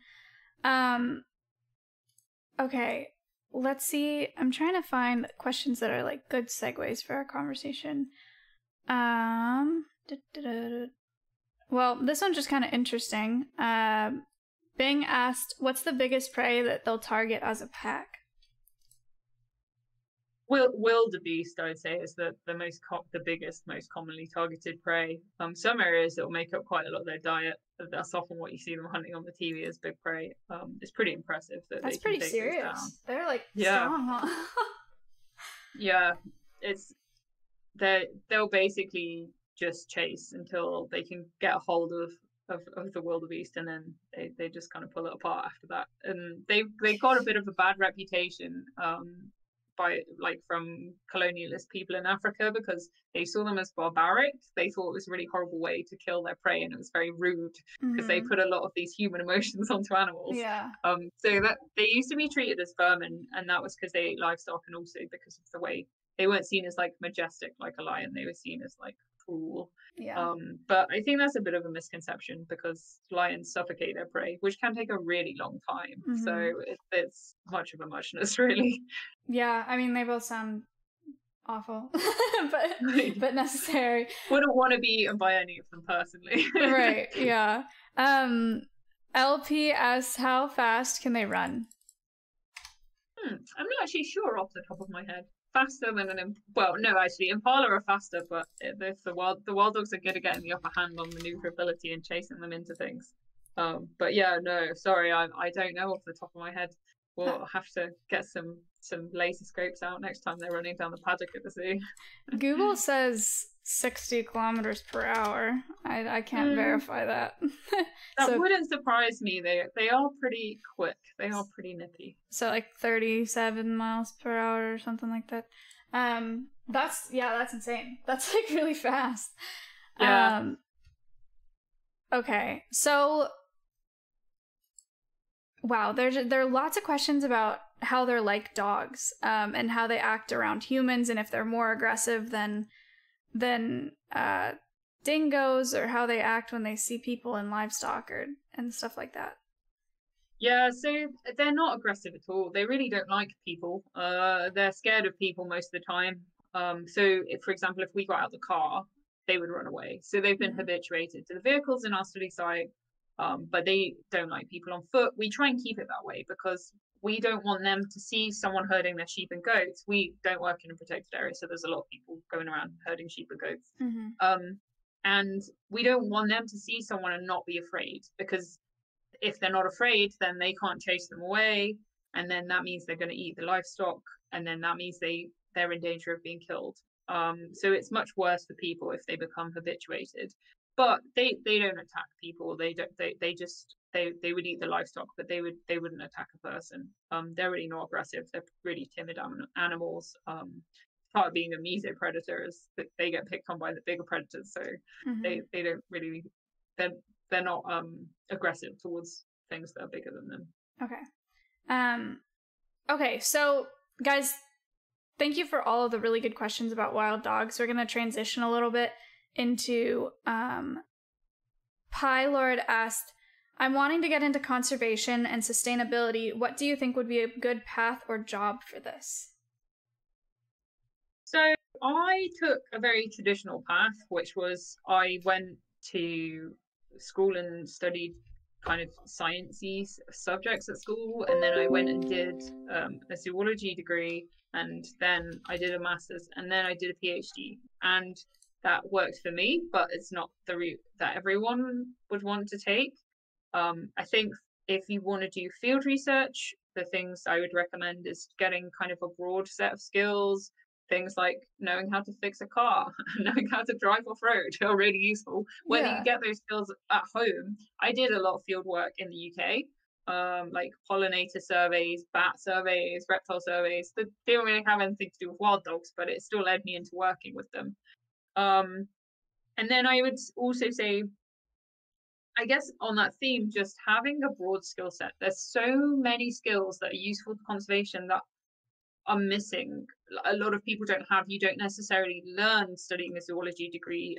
Okay, let's see. I'm trying to find questions that are like good segues for our conversation. Well, this one's just kind of interesting. Bing asked, "What's the biggest prey that they'll target as a pack?" Wildebeest, I would say, is the biggest, most commonly targeted prey. Some areas that will make up quite a lot of their diet. That's often what you see them hunting on the TV as big prey. It's pretty impressive that that's they can pretty take serious. Those down. They're like strong, huh? Yeah, they'll basically just chase until they can get a hold of the wildebeest, and then they just kind of pull it apart after that. And they've got a bit of a bad reputation from colonialist people in Africa because they saw them as barbaric. They thought it was a really horrible way to kill their prey, and it was very rude because they put a lot of these human emotions onto animals. Yeah. So that they used to be treated as vermin, and that was because they ate livestock, and also because of the way they weren't seen as like majestic like a lion. They were seen as like cruel. Yeah. But I think that's a bit of a misconception because lions suffocate their prey, which can take a really long time. So it's much of a muchness, really. Yeah, I mean, they both sound awful, but necessary. Wouldn't want to be eaten by any of them personally. Right, yeah. LP asks, how fast can they run? I'm not actually sure off the top of my head. faster than well, no, actually, Impala are faster, but the wild dogs are good at getting the upper hand on maneuverability and chasing them into things. But yeah, no, sorry, I don't know off the top of my head. We'll have to get some laser scopes out next time they're running down the paddock at the zoo. Google says 60 kilometers per hour. I can't verify that. That wouldn't surprise me. They are pretty quick. They are pretty nippy. So like 37 miles per hour or something like that. That's insane. That's like really fast. Yeah. Okay, so wow, there are lots of questions about how they're like dogs, and how they act around humans, and if they're more aggressive than dingoes, or how they act when they see people and livestock and stuff like that. Yeah, so they're not aggressive at all. They really don't like people. They're scared of people most of the time. So if, for example, if we got out of the car, they would run away. So they've been habituated to the vehicles in our study site, but they don't like people on foot. We try and keep it that way because we don't want them to see someone herding their sheep and goats. We don't work in a protected area, so there's a lot of people going around herding sheep and goats. And we don't want them to see someone and not be afraid, because if they're not afraid, then they can't chase them away, and then that means they're going to eat the livestock, and then that means they're in danger of being killed. So it's much worse for people if they become habituated. But they don't attack people. They would eat the livestock, but they wouldn't attack a person. They're really not aggressive. They're really timid animals. Part of being a mesopredator is that they get picked on by the bigger predators, so they don't really, they're not aggressive towards things that are bigger than them. Okay, so guys, thank you for all of the really good questions about wild dogs. We're going to transition a little bit into Pie Lord asked, I'm wanting to get into conservation and sustainability. What do you think would be a good path or job for this? So I took a very traditional path, which was I went to school and studied kind of sciencey subjects at school, and then I went and did a zoology degree, and then I did a master's, and then I did a PhD, and that worked for me, but it's not the route that everyone would want to take. I think if you want to do field research, the things I would recommend is getting kind of a broad set of skills. Things like knowing how to fix a car, knowing how to drive off-road are really useful. Whether you get those skills at home, I did a lot of field work in the UK, like pollinator surveys, bat surveys, reptile surveys. They don't really have anything to do with wild dogs, but it still led me into working with them. And then I would also say, I guess on that theme, just having a broad skill set. There's so many skills that are useful to conservation that are missing. A lot of people don't have. You don't necessarily learn studying a zoology degree.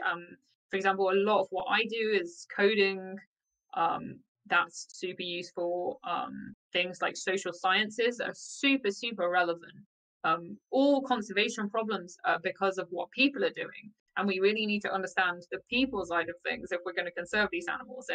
For example, a lot of what I do is coding. That's super useful. Things like social sciences are super relevant. All conservation problems are because of what people are doing, and we really need to understand the people side of things if we're going to conserve these animals.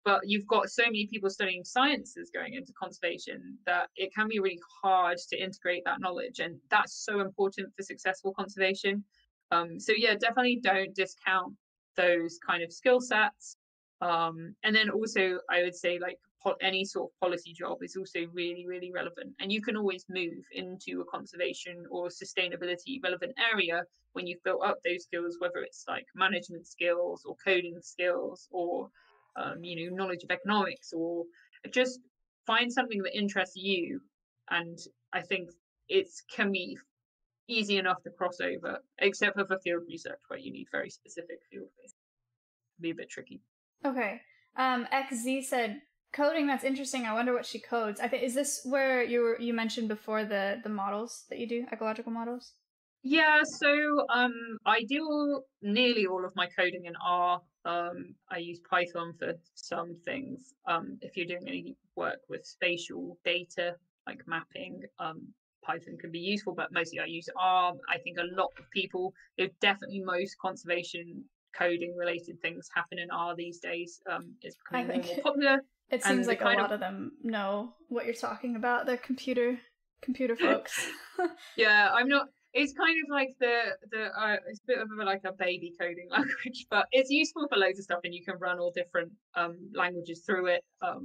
But you've got so many people studying sciences going into conservation that it can be really hard to integrate that knowledge, and that's so important for successful conservation. So yeah, definitely don't discount those kind of skill sets. And then also I would say, like, any sort of policy job is also really relevant, and you can always move into a conservation or sustainability relevant area when you've built up those skills, whether it's like management skills or coding skills or knowledge of economics, or just find something that interests you. And I think it can be easy enough to cross over, except for field research where you need very specific field based. It can be a bit tricky. Okay. XZ said, coding, that's interesting. I wonder what she codes. I think, is this where you mentioned before the models that you do, ecological models? Yeah, so I do nearly all of my coding in R. I use Python for some things. If you're doing any work with spatial data, like mapping, Python can be useful, but mostly I use R. I think a lot of people, definitely most conservation coding related things happen in R these days. It's becoming more popular. It seems like a lot of them know what you're talking about. They're computer computer folks. Yeah, I'm not. It's kind of like it's a bit of like a baby coding language, but it's useful for loads of stuff, and you can run all different languages through it.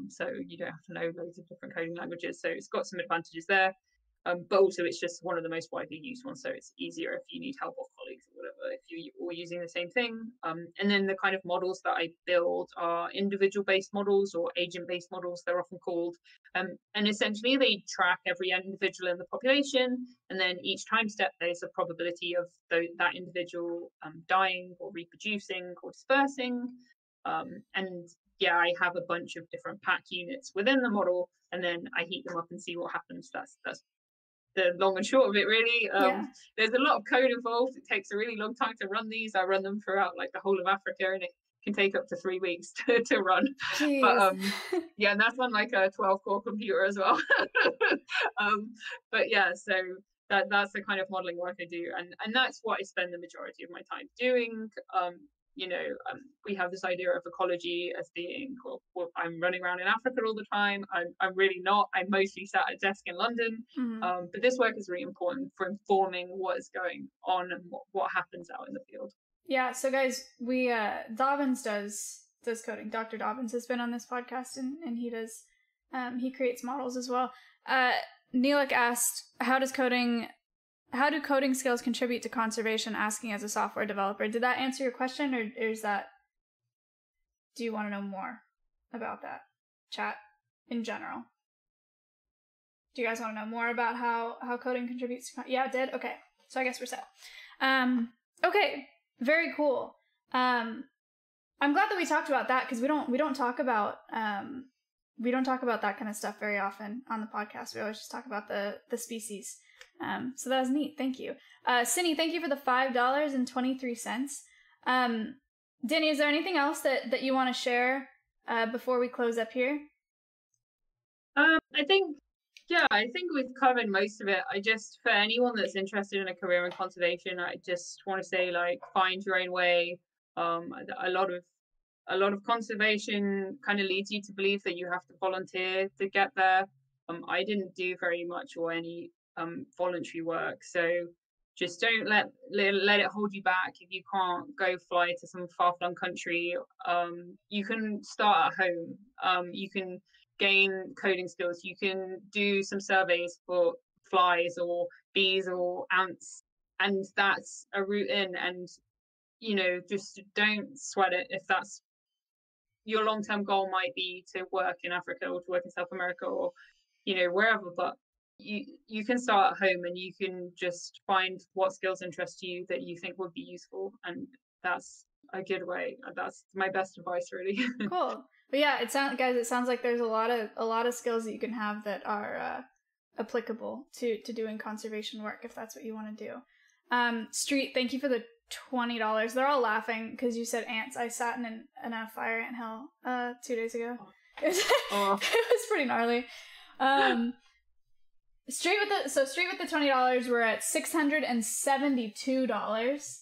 So you don't have to know loads of different coding languages. So it's got some advantages there. But also it's just one of the most widely used ones, so it's easier if you need help off colleagues or whatever, if you're all using the same thing. And then the kind of models that I build are individual-based models or agent-based models, they're often called. And essentially they track every individual in the population, and then each time step there's a probability of that individual dying or reproducing or dispersing. And yeah, I have a bunch of different pack units within the model, and then I heat them up and see what happens. That's the long and short of it, really. There's a lot of code involved. It takes a really long time to run these. I run them throughout like the whole of Africa, and it can take up to 3 weeks to run. Jeez. But yeah, and that's on like a 12-core computer as well. But yeah, so that's the kind of modeling work I do, and that's what I spend the majority of my time doing. We have this idea of ecology as being, well, I'm running around in Africa all the time. I'm really not. I'm mostly sat at a desk in London. But this work is really important for informing what is going on and what happens out in the field. Yeah, so guys, we Dobbins does coding. Dr. Dobbins has been on this podcast, and he does he creates models as well. Neelik asked, how do coding skills contribute to conservation, asking as a software developer? Did that answer your question, or is that, do you want to know more about that, chat, in general? Do you guys want to know more about how coding contributes to yeah, it did? Okay, so I guess we're set. Okay, very cool. I'm glad that we talked about that, because we don't talk about that kind of stuff very often on the podcast. We always just talk about the species. So that was neat. Thank you. Cindy, thank you for the $5.23. Dani, is there anything else that you want to share before we close up here? I think we've covered most of it. For anyone that's interested in a career in conservation, I just want to say, like, find your own way. A lot of conservation kind of leads you to believe that you have to volunteer to get there. I didn't do very much or any voluntary work, so just don't let it hold you back. If you can't go fly to some far-flung country, you can start at home. You can gain coding skills. You can do some surveys for flies or bees or ants, and that's a route in. And just don't sweat it if that's your long-term goal. Might be to work in Africa or to work in South America or wherever, but you can start at home, and you can just find what skills interest you that you think would be useful, and that's a good way. That's my best advice, really. Cool. But yeah, it sounds like there's a lot of skills that you can have that are applicable to doing conservation work, if that's what you want to do. Street, thank you for the $20. They're all laughing because you said ants. I sat in a fire ant hill 2 days ago. It was pretty gnarly. Straight with the $20, we're at $672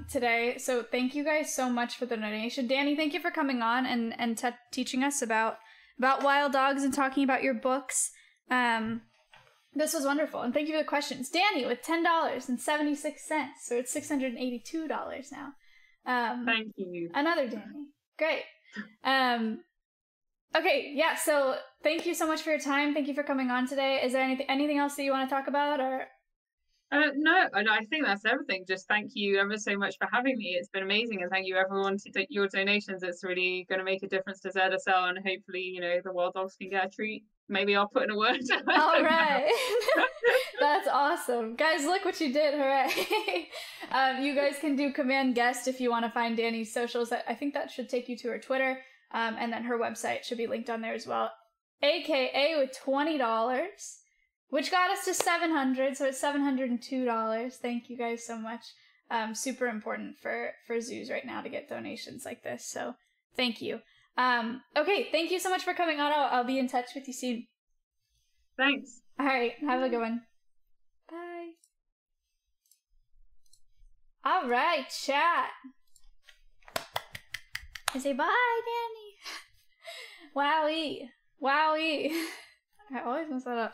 today. So thank you guys so much for the donation. Dani, thank you for coming on and teaching us about wild dogs and talking about your books. This was wonderful, and thank you for the questions. Dani with $10.76, so it's $682 now. Thank you. Another Dani, great. Okay, yeah, so thank you so much for your time. Thank you for coming on today. Is there anything else that you want to talk about, or? No, I think that's everything. Just thank you ever so much for having me. It's been amazing, and thank you everyone to your donations. It's really going to make a difference to ZSL, and hopefully, the wild dogs can get a treat. Maybe I'll put in a word. All right. That's awesome. Guys, look what you did. Hooray. You guys can do command guest if you want to find Dani's socials. I think that should take you to her Twitter. And then her website should be linked on there as well. AKA with $20, which got us to $700, so it's $702. Thank you guys so much. Super important for zoos right now to get donations like this, so thank you. Okay, thank you so much for coming on. I'll be in touch with you soon. Thanks. All right, have a good one. Bye. All right, chat. I say bye, Dani. Wowie. I always mess that up.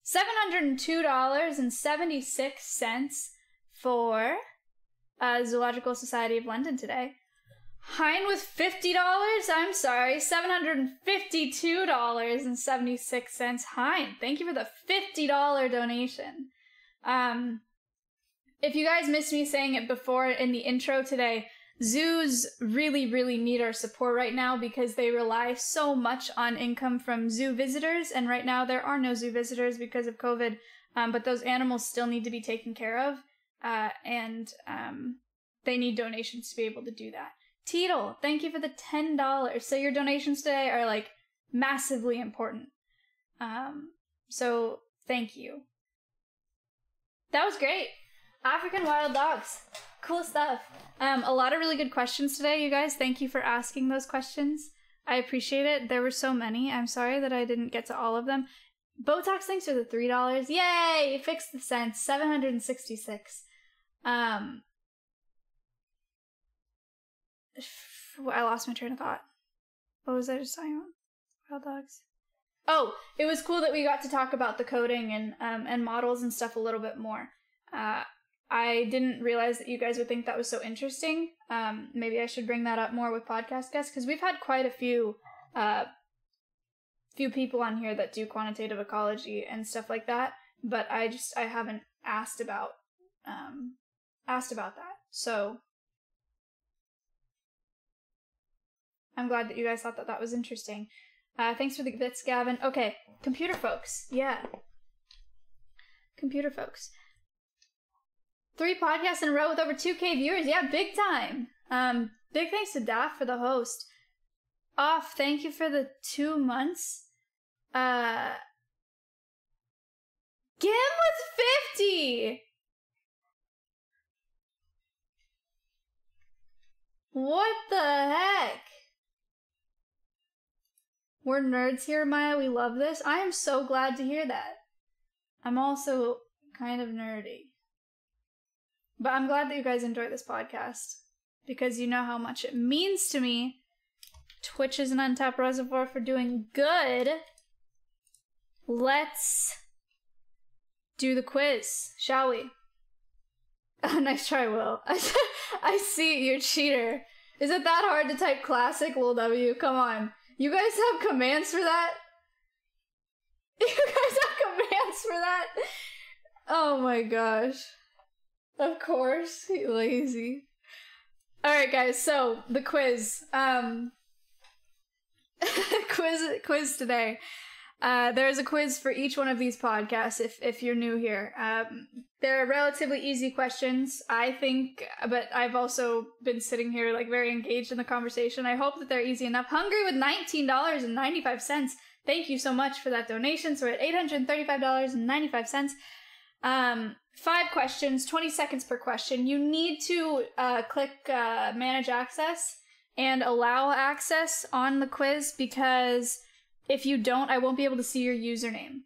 $702.76 for Zoological Society of London today. Hein with $50. I'm sorry, $752.76. Hein, thank you for the $50 donation. If you guys missed me saying it before in the intro today, zoos really, really need our support right now because they rely so much on income from zoo visitors, and right now there are no zoo visitors because of COVID, but those animals still need to be taken care of, and they need donations to be able to do that. Teetle, thank you for the $10. So your donations today are like massively important. So thank you. That was great. African wild dogs. Cool stuff. A lot of really good questions today, you guys. Thank you for asking those questions. I appreciate it. There were so many. I'm sorry that I didn't get to all of them. Botox, thanks for the $3. Yay! Fix the sense. 766. I lost my train of thought. What was I just talking about? Wild dogs. Oh, it was cool that we got to talk about the coding and models and stuff a little bit more. I didn't realize that you guys would think that was so interesting. Maybe I should bring that up more with podcast guests, because we've had quite a few people on here that do quantitative ecology and stuff like that, but I haven't asked about that. So I'm glad that you guys thought that that was interesting. Thanks for the bits, Gavin. Okay, computer folks. Yeah. Computer folks. 3 podcasts in a row with over 2K viewers. Yeah, big time. Big thanks to Daft for the host. Off, thank you for the 2 months. Gim with 50! What the heck? We're nerds here, Maya. We love this. I am so glad to hear that. I'm also kind of nerdy. But I'm glad that you guys enjoy this podcast, because you know how much it means to me. Twitch is an untapped reservoir for doing good. Let's do the quiz, shall we? Oh, nice try, Will. I see, you're a cheater. Is it that hard to type classic, Lil W? Come on. You guys have commands for that? You guys have commands for that? Oh my gosh. Of course, you lazy. Alright guys, so the quiz. Quiz today. There's a quiz for each one of these podcasts if you're new here. They're relatively easy questions, I think, but I've also been sitting here like very engaged in the conversation. I hope that they're easy enough. Hungry with $19.95. Thank you so much for that donation. So we're at $835.95. 5 questions, 20 seconds per question. You need to click manage access and allow access on the quiz, because if you don't, I won't be able to see your username.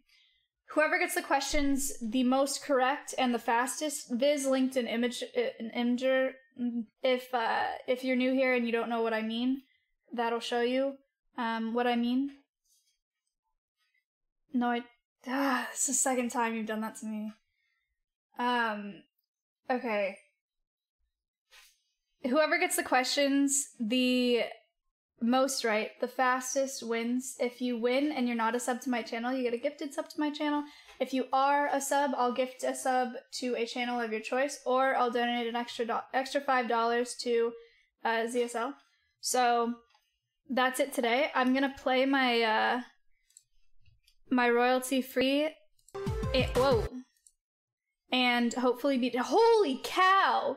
Whoever gets the questions the most correct and the fastest, Viz linked an imager. If you're new here and you don't know what I mean, that'll show you what I mean. No, it's the second time you've done that to me. Okay. Whoever gets the questions the most right, the fastest wins. If you win and you're not a sub to my channel, you get a gifted sub to my channel. If you are a sub, I'll gift a sub to a channel of your choice, or I'll donate an extra $5 to ZSL. So that's it today. I'm gonna play my my royalty free. Whoa. And hopefully beat. Holy cow!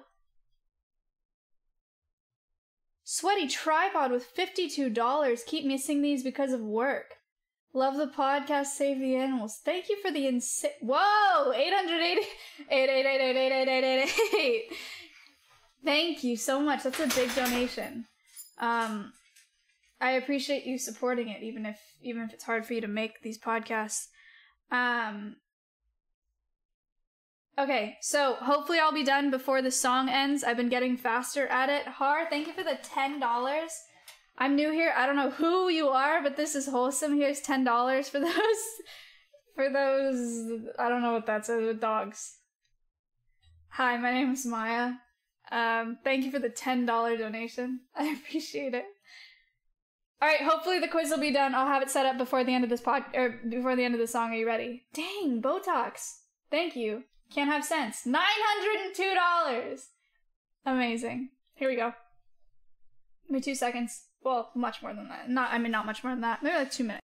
Sweaty tripod with $52. Keep missing these because of work. Love the podcast. Save the animals. Thank you for the Whoa! 888. Thank you so much. That's a big donation. I appreciate you supporting it, even if it's hard for you to make these podcasts. Okay, so hopefully I'll be done before the song ends. I've been getting faster at it. Har, thank you for the $10. I'm new here. I don't know who you are, but this is wholesome. Here's $10 for those For those, I don't know what that says with dogs. Hi, my name is Maya. Thank you for the $10 donation. I appreciate it. All right, hopefully the quiz will be done. I'll have it set up before the end of this before the end of the song. Are you ready? Dang, Botox. Thank you. Can't have sense. $902. Amazing. Here we go. Give me 2 seconds. Well, much more than that. Not much more than that. Maybe like 2 minutes.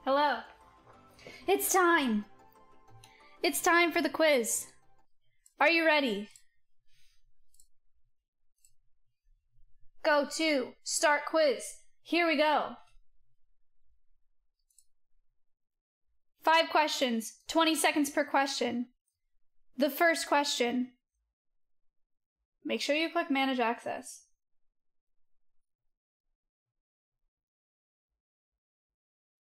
Hello. It's time. It's time for the quiz. Are you ready? Go to start quiz. Here we go. 5 questions, 20 seconds per question. The first question. Make sure you click Manage Access.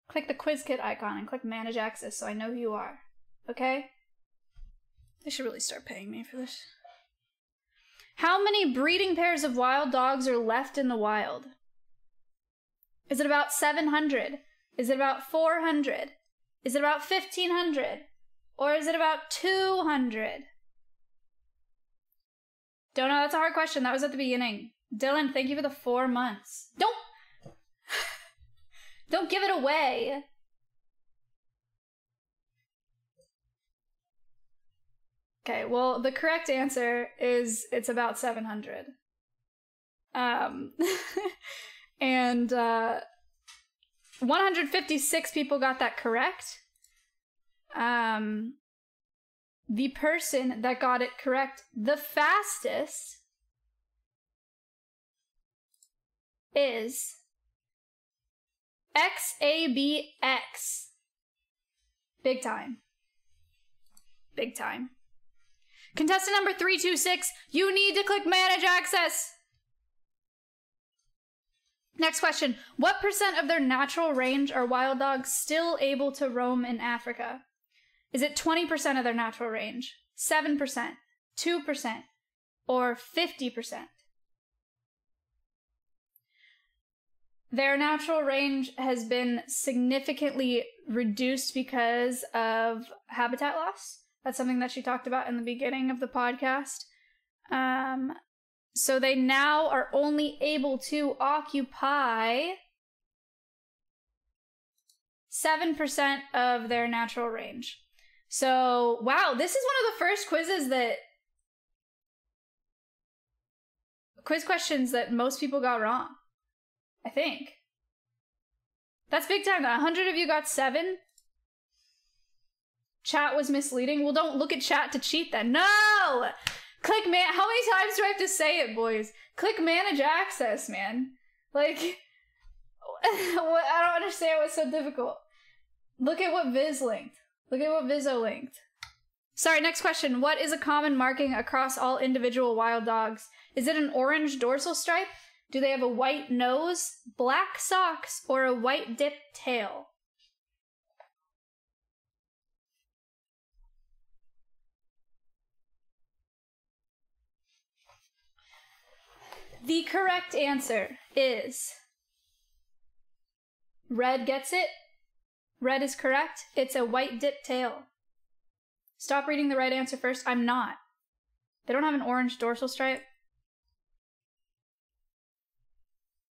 Click the quiz kit icon and click Manage Access so I know who you are. Okay? They should really start paying me for this. How many breeding pairs of wild dogs are left in the wild? Is it about 700? Is it about 400? Is it about 1,500? Or is it about 200? Don't know, that's a hard question. That was at the beginning. Dylan, thank you for the 4 months. Don't give it away. Okay, well, the correct answer is it's about 700. And 156 people got that correct. The person that got it correct the fastest is XABX. Big time. Big time. Contestant number 326, you need to click manage access. Next question. What percent of their natural range are wild dogs still able to roam in Africa? Is it 20% of their natural range, 7%, 2%, or 50%? Their natural range has been significantly reduced because of habitat loss. That's something that she talked about in the beginning of the podcast. So they now are only able to occupy 7% of their natural range. So, wow, this is one of the first quiz questions that most people got wrong, I think. That's big time. 100 of you got 7. Chat was misleading. Well, don't look at chat to cheat then. No! Click man. How many times do I have to say it, boys? Click manage access, man. Like, I don't understand what's so difficult. Look at what Viz linked. Look at what Vizzo linked. Sorry, next question. What is a common marking across all individual wild dogs? Is it an orange dorsal stripe? Do they have a white nose, black socks, or a white dipped tail? The correct answer is red. Gets it? Red is correct. It's a white dipped tail. Stop reading the right answer first. I'm not. They don't have an orange dorsal stripe.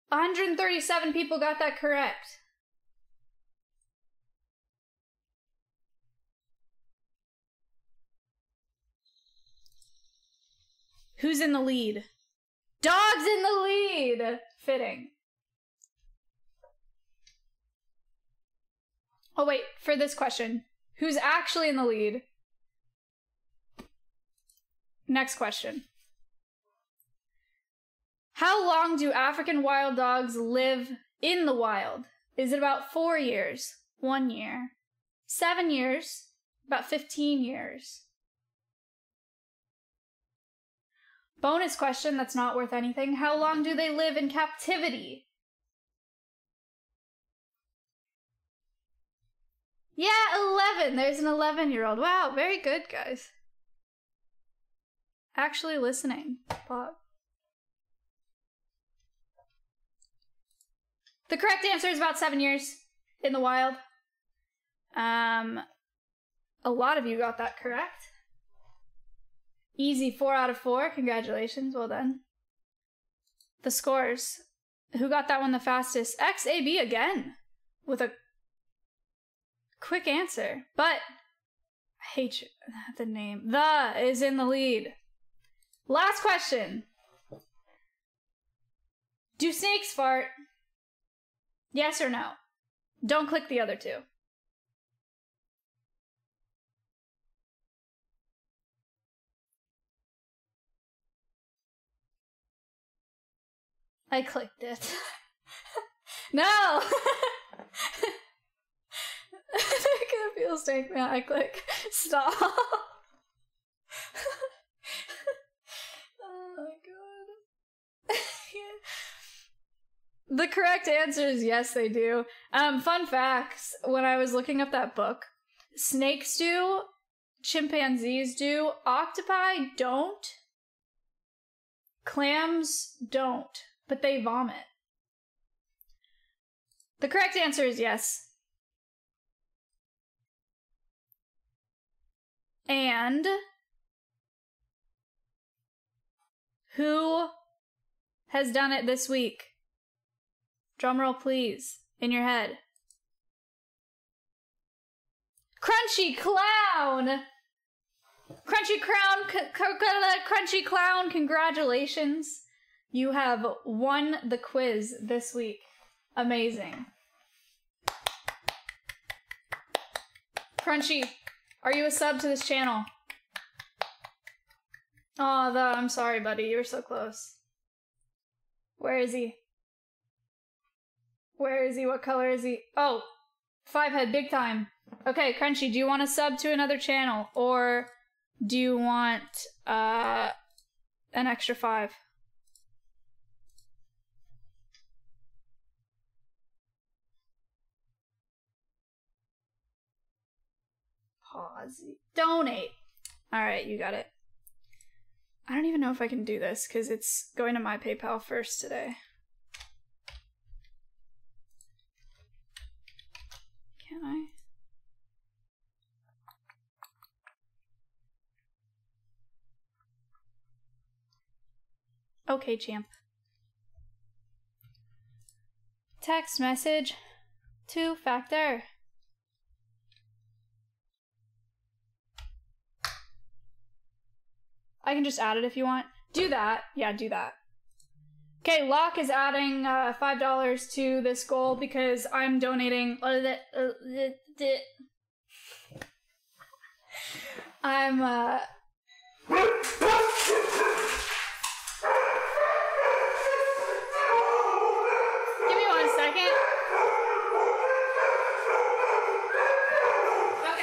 137 people got that correct. Who's in the lead? Dog's in the lead! Fitting. Oh wait, for this question. Who's actually in the lead? Next question. How long do African wild dogs live in the wild? Is it about 4 years? 1 year? 7 years? About 15 years? Bonus question that's not worth anything. How long do they live in captivity? Yeah, 11. There's an 11-year-old. Wow, very good, guys. Actually listening. Bob. The correct answer is about 7 years in the wild. A lot of you got that correct. Easy, 4 out of 4. Congratulations, well done. The scores. Who got that one the fastest? XAB again with a quick answer. But I hate you. The name. The is in the lead. Last question. Do snakes fart? Yes or no? Don't click the other two. I clicked it. No! I can't feel snake now. I click. Stop. Oh my god. The correct answer is yes, they do. Fun facts. When I was looking up that book, snakes do, chimpanzees do, octopi don't, clams don't, but they vomit. The correct answer is yes. And who has done it this week? Drumroll, please, in your head. Crunchy Clown! Crunchy Clown, congratulations. You have won the quiz this week. Amazing. Crunchy, are you a sub to this channel? Oh, I'm sorry, buddy. You were so close. Where is he? Where is he? What color is he? Oh, 5 head, big time. Okay, Crunchy, do you want to sub to another channel? Or do you want an extra 5? Pause. Donate. All right, you got it. I don't even know if I can do this because it's going to my PayPal first today. Can I? Okay, champ. Text message 2-factor. I can just add it if you want. Do that. Yeah, do that. Okay, Locke is adding $5 to this goal because I'm donating. I'm Give me 1 second. Okay.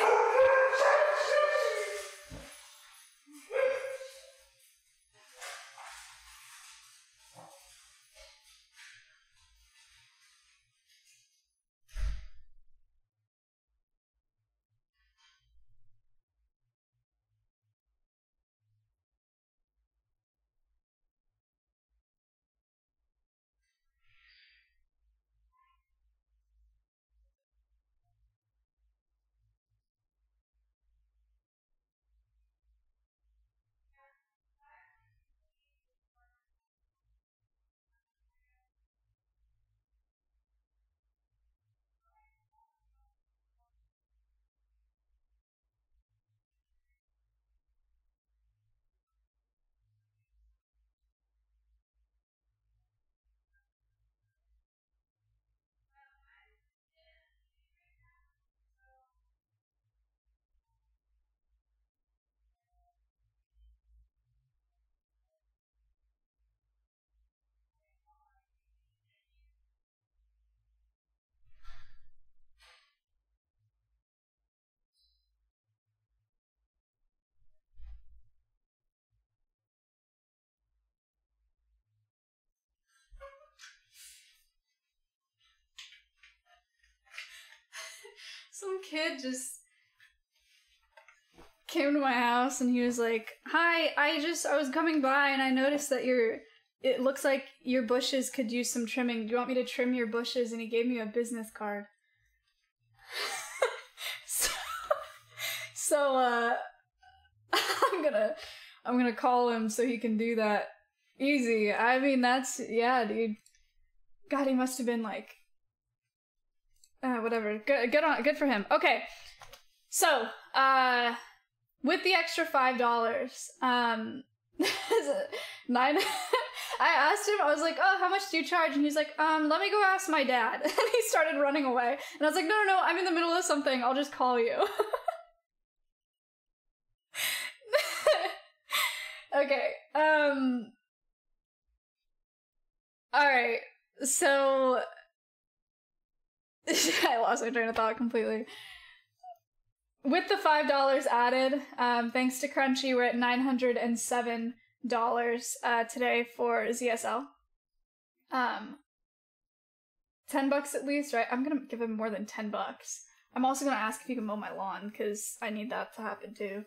Some kid just came to my house and he was like, "Hi, I was coming by and I noticed that it looks like your bushes could use some trimming. Do you want me to trim your bushes?" And he gave me a business card. so I'm gonna call him so he can do that. Easy. I mean, yeah, dude. God, he must have been like, whatever. Good for him. Okay. So, with the extra $5, nine. I asked him, I was like, "Oh, how much do you charge?" And he's like, "Let me go ask my dad." And he started running away. And I was like, no, I'm in the middle of something. I'll just call you. Okay. Alright. So I lost my train of thought completely. With the $5 added, thanks to Crunchy, we're at $907 today for ZSL. $10 at least, right? I'm gonna give him more than $10. I'm also gonna ask if he can mow my lawn, because I need that to happen too.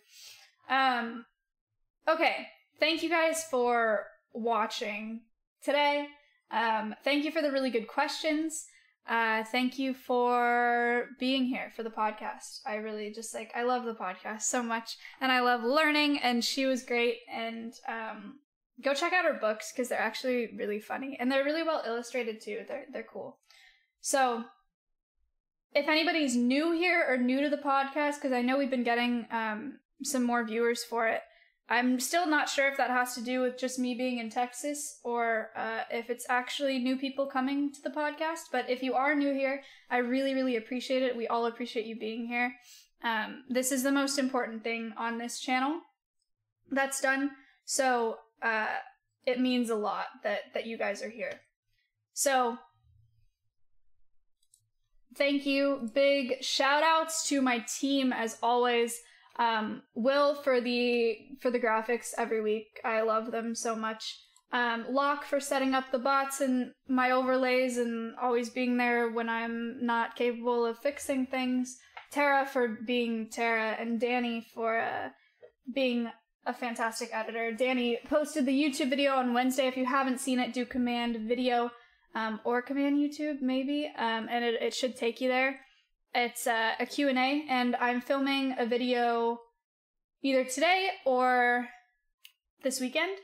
Okay, thank you guys for watching today. Thank you for the really good questions. Thank you for being here for the podcast. I really just I love the podcast so much, and I love learning, and she was great. And go check out her books because they're actually really funny, and they're really well illustrated too. They're cool. So if anybody's new here or new to the podcast, because I know we've been getting some more viewers for it, I'm still not sure if that has to do with just me being in Texas or if it's actually new people coming to the podcast. But if you are new here, I really, really appreciate it. We all appreciate you being here. This is the most important thing on this channel that's done. So it means a lot that you guys are here. So thank you. Big shout outs to my team as always. Will for the graphics every week. I love them so much. Locke for setting up the bots and my overlays and always being there when I'm not capable of fixing things. Tara for being Tara, and Dani for being a fantastic editor. Dani posted the YouTube video on Wednesday. If you haven't seen it, do command video or command YouTube maybe, and it should take you there. It's a Q&A, and I'm filming a video either today or this weekend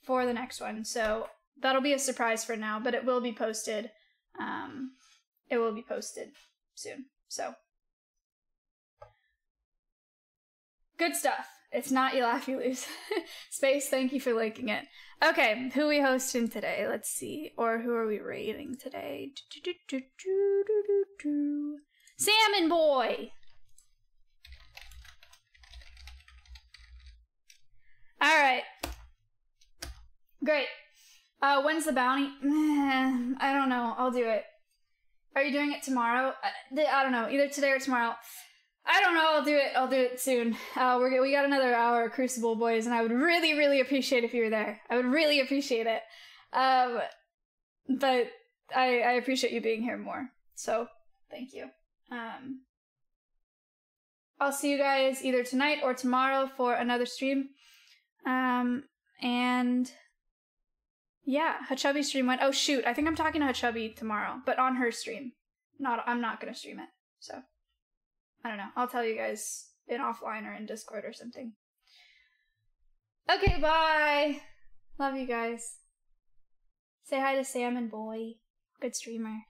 for the next one. So that'll be a surprise for now, but it will be posted. It will be posted soon. So good stuff. It's not you laugh, you lose. Space, thank you for liking it. Okay, who are we hosting today? Let's see. Or who are we rating today? Salmon Boy! Alright. Great. When's the bounty? I don't know. I'll do it. Are you doing it tomorrow? I don't know. Either today or tomorrow. I don't know. I'll do it. I'll do it soon. We got another hour of Crucible, boys, and I would really, really appreciate if you were there. I would really appreciate it. But I appreciate you being here more. So, thank you. I'll see you guys either tonight or tomorrow for another stream. And yeah, Hachubby stream went. Oh shoot, I think I'm talking to Hachubby tomorrow, but on her stream. I'm not gonna stream it. So I don't know. I'll tell you guys in offline or in Discord or something. Okay, bye. Love you guys. Say hi to Salmon Boy. Good streamer.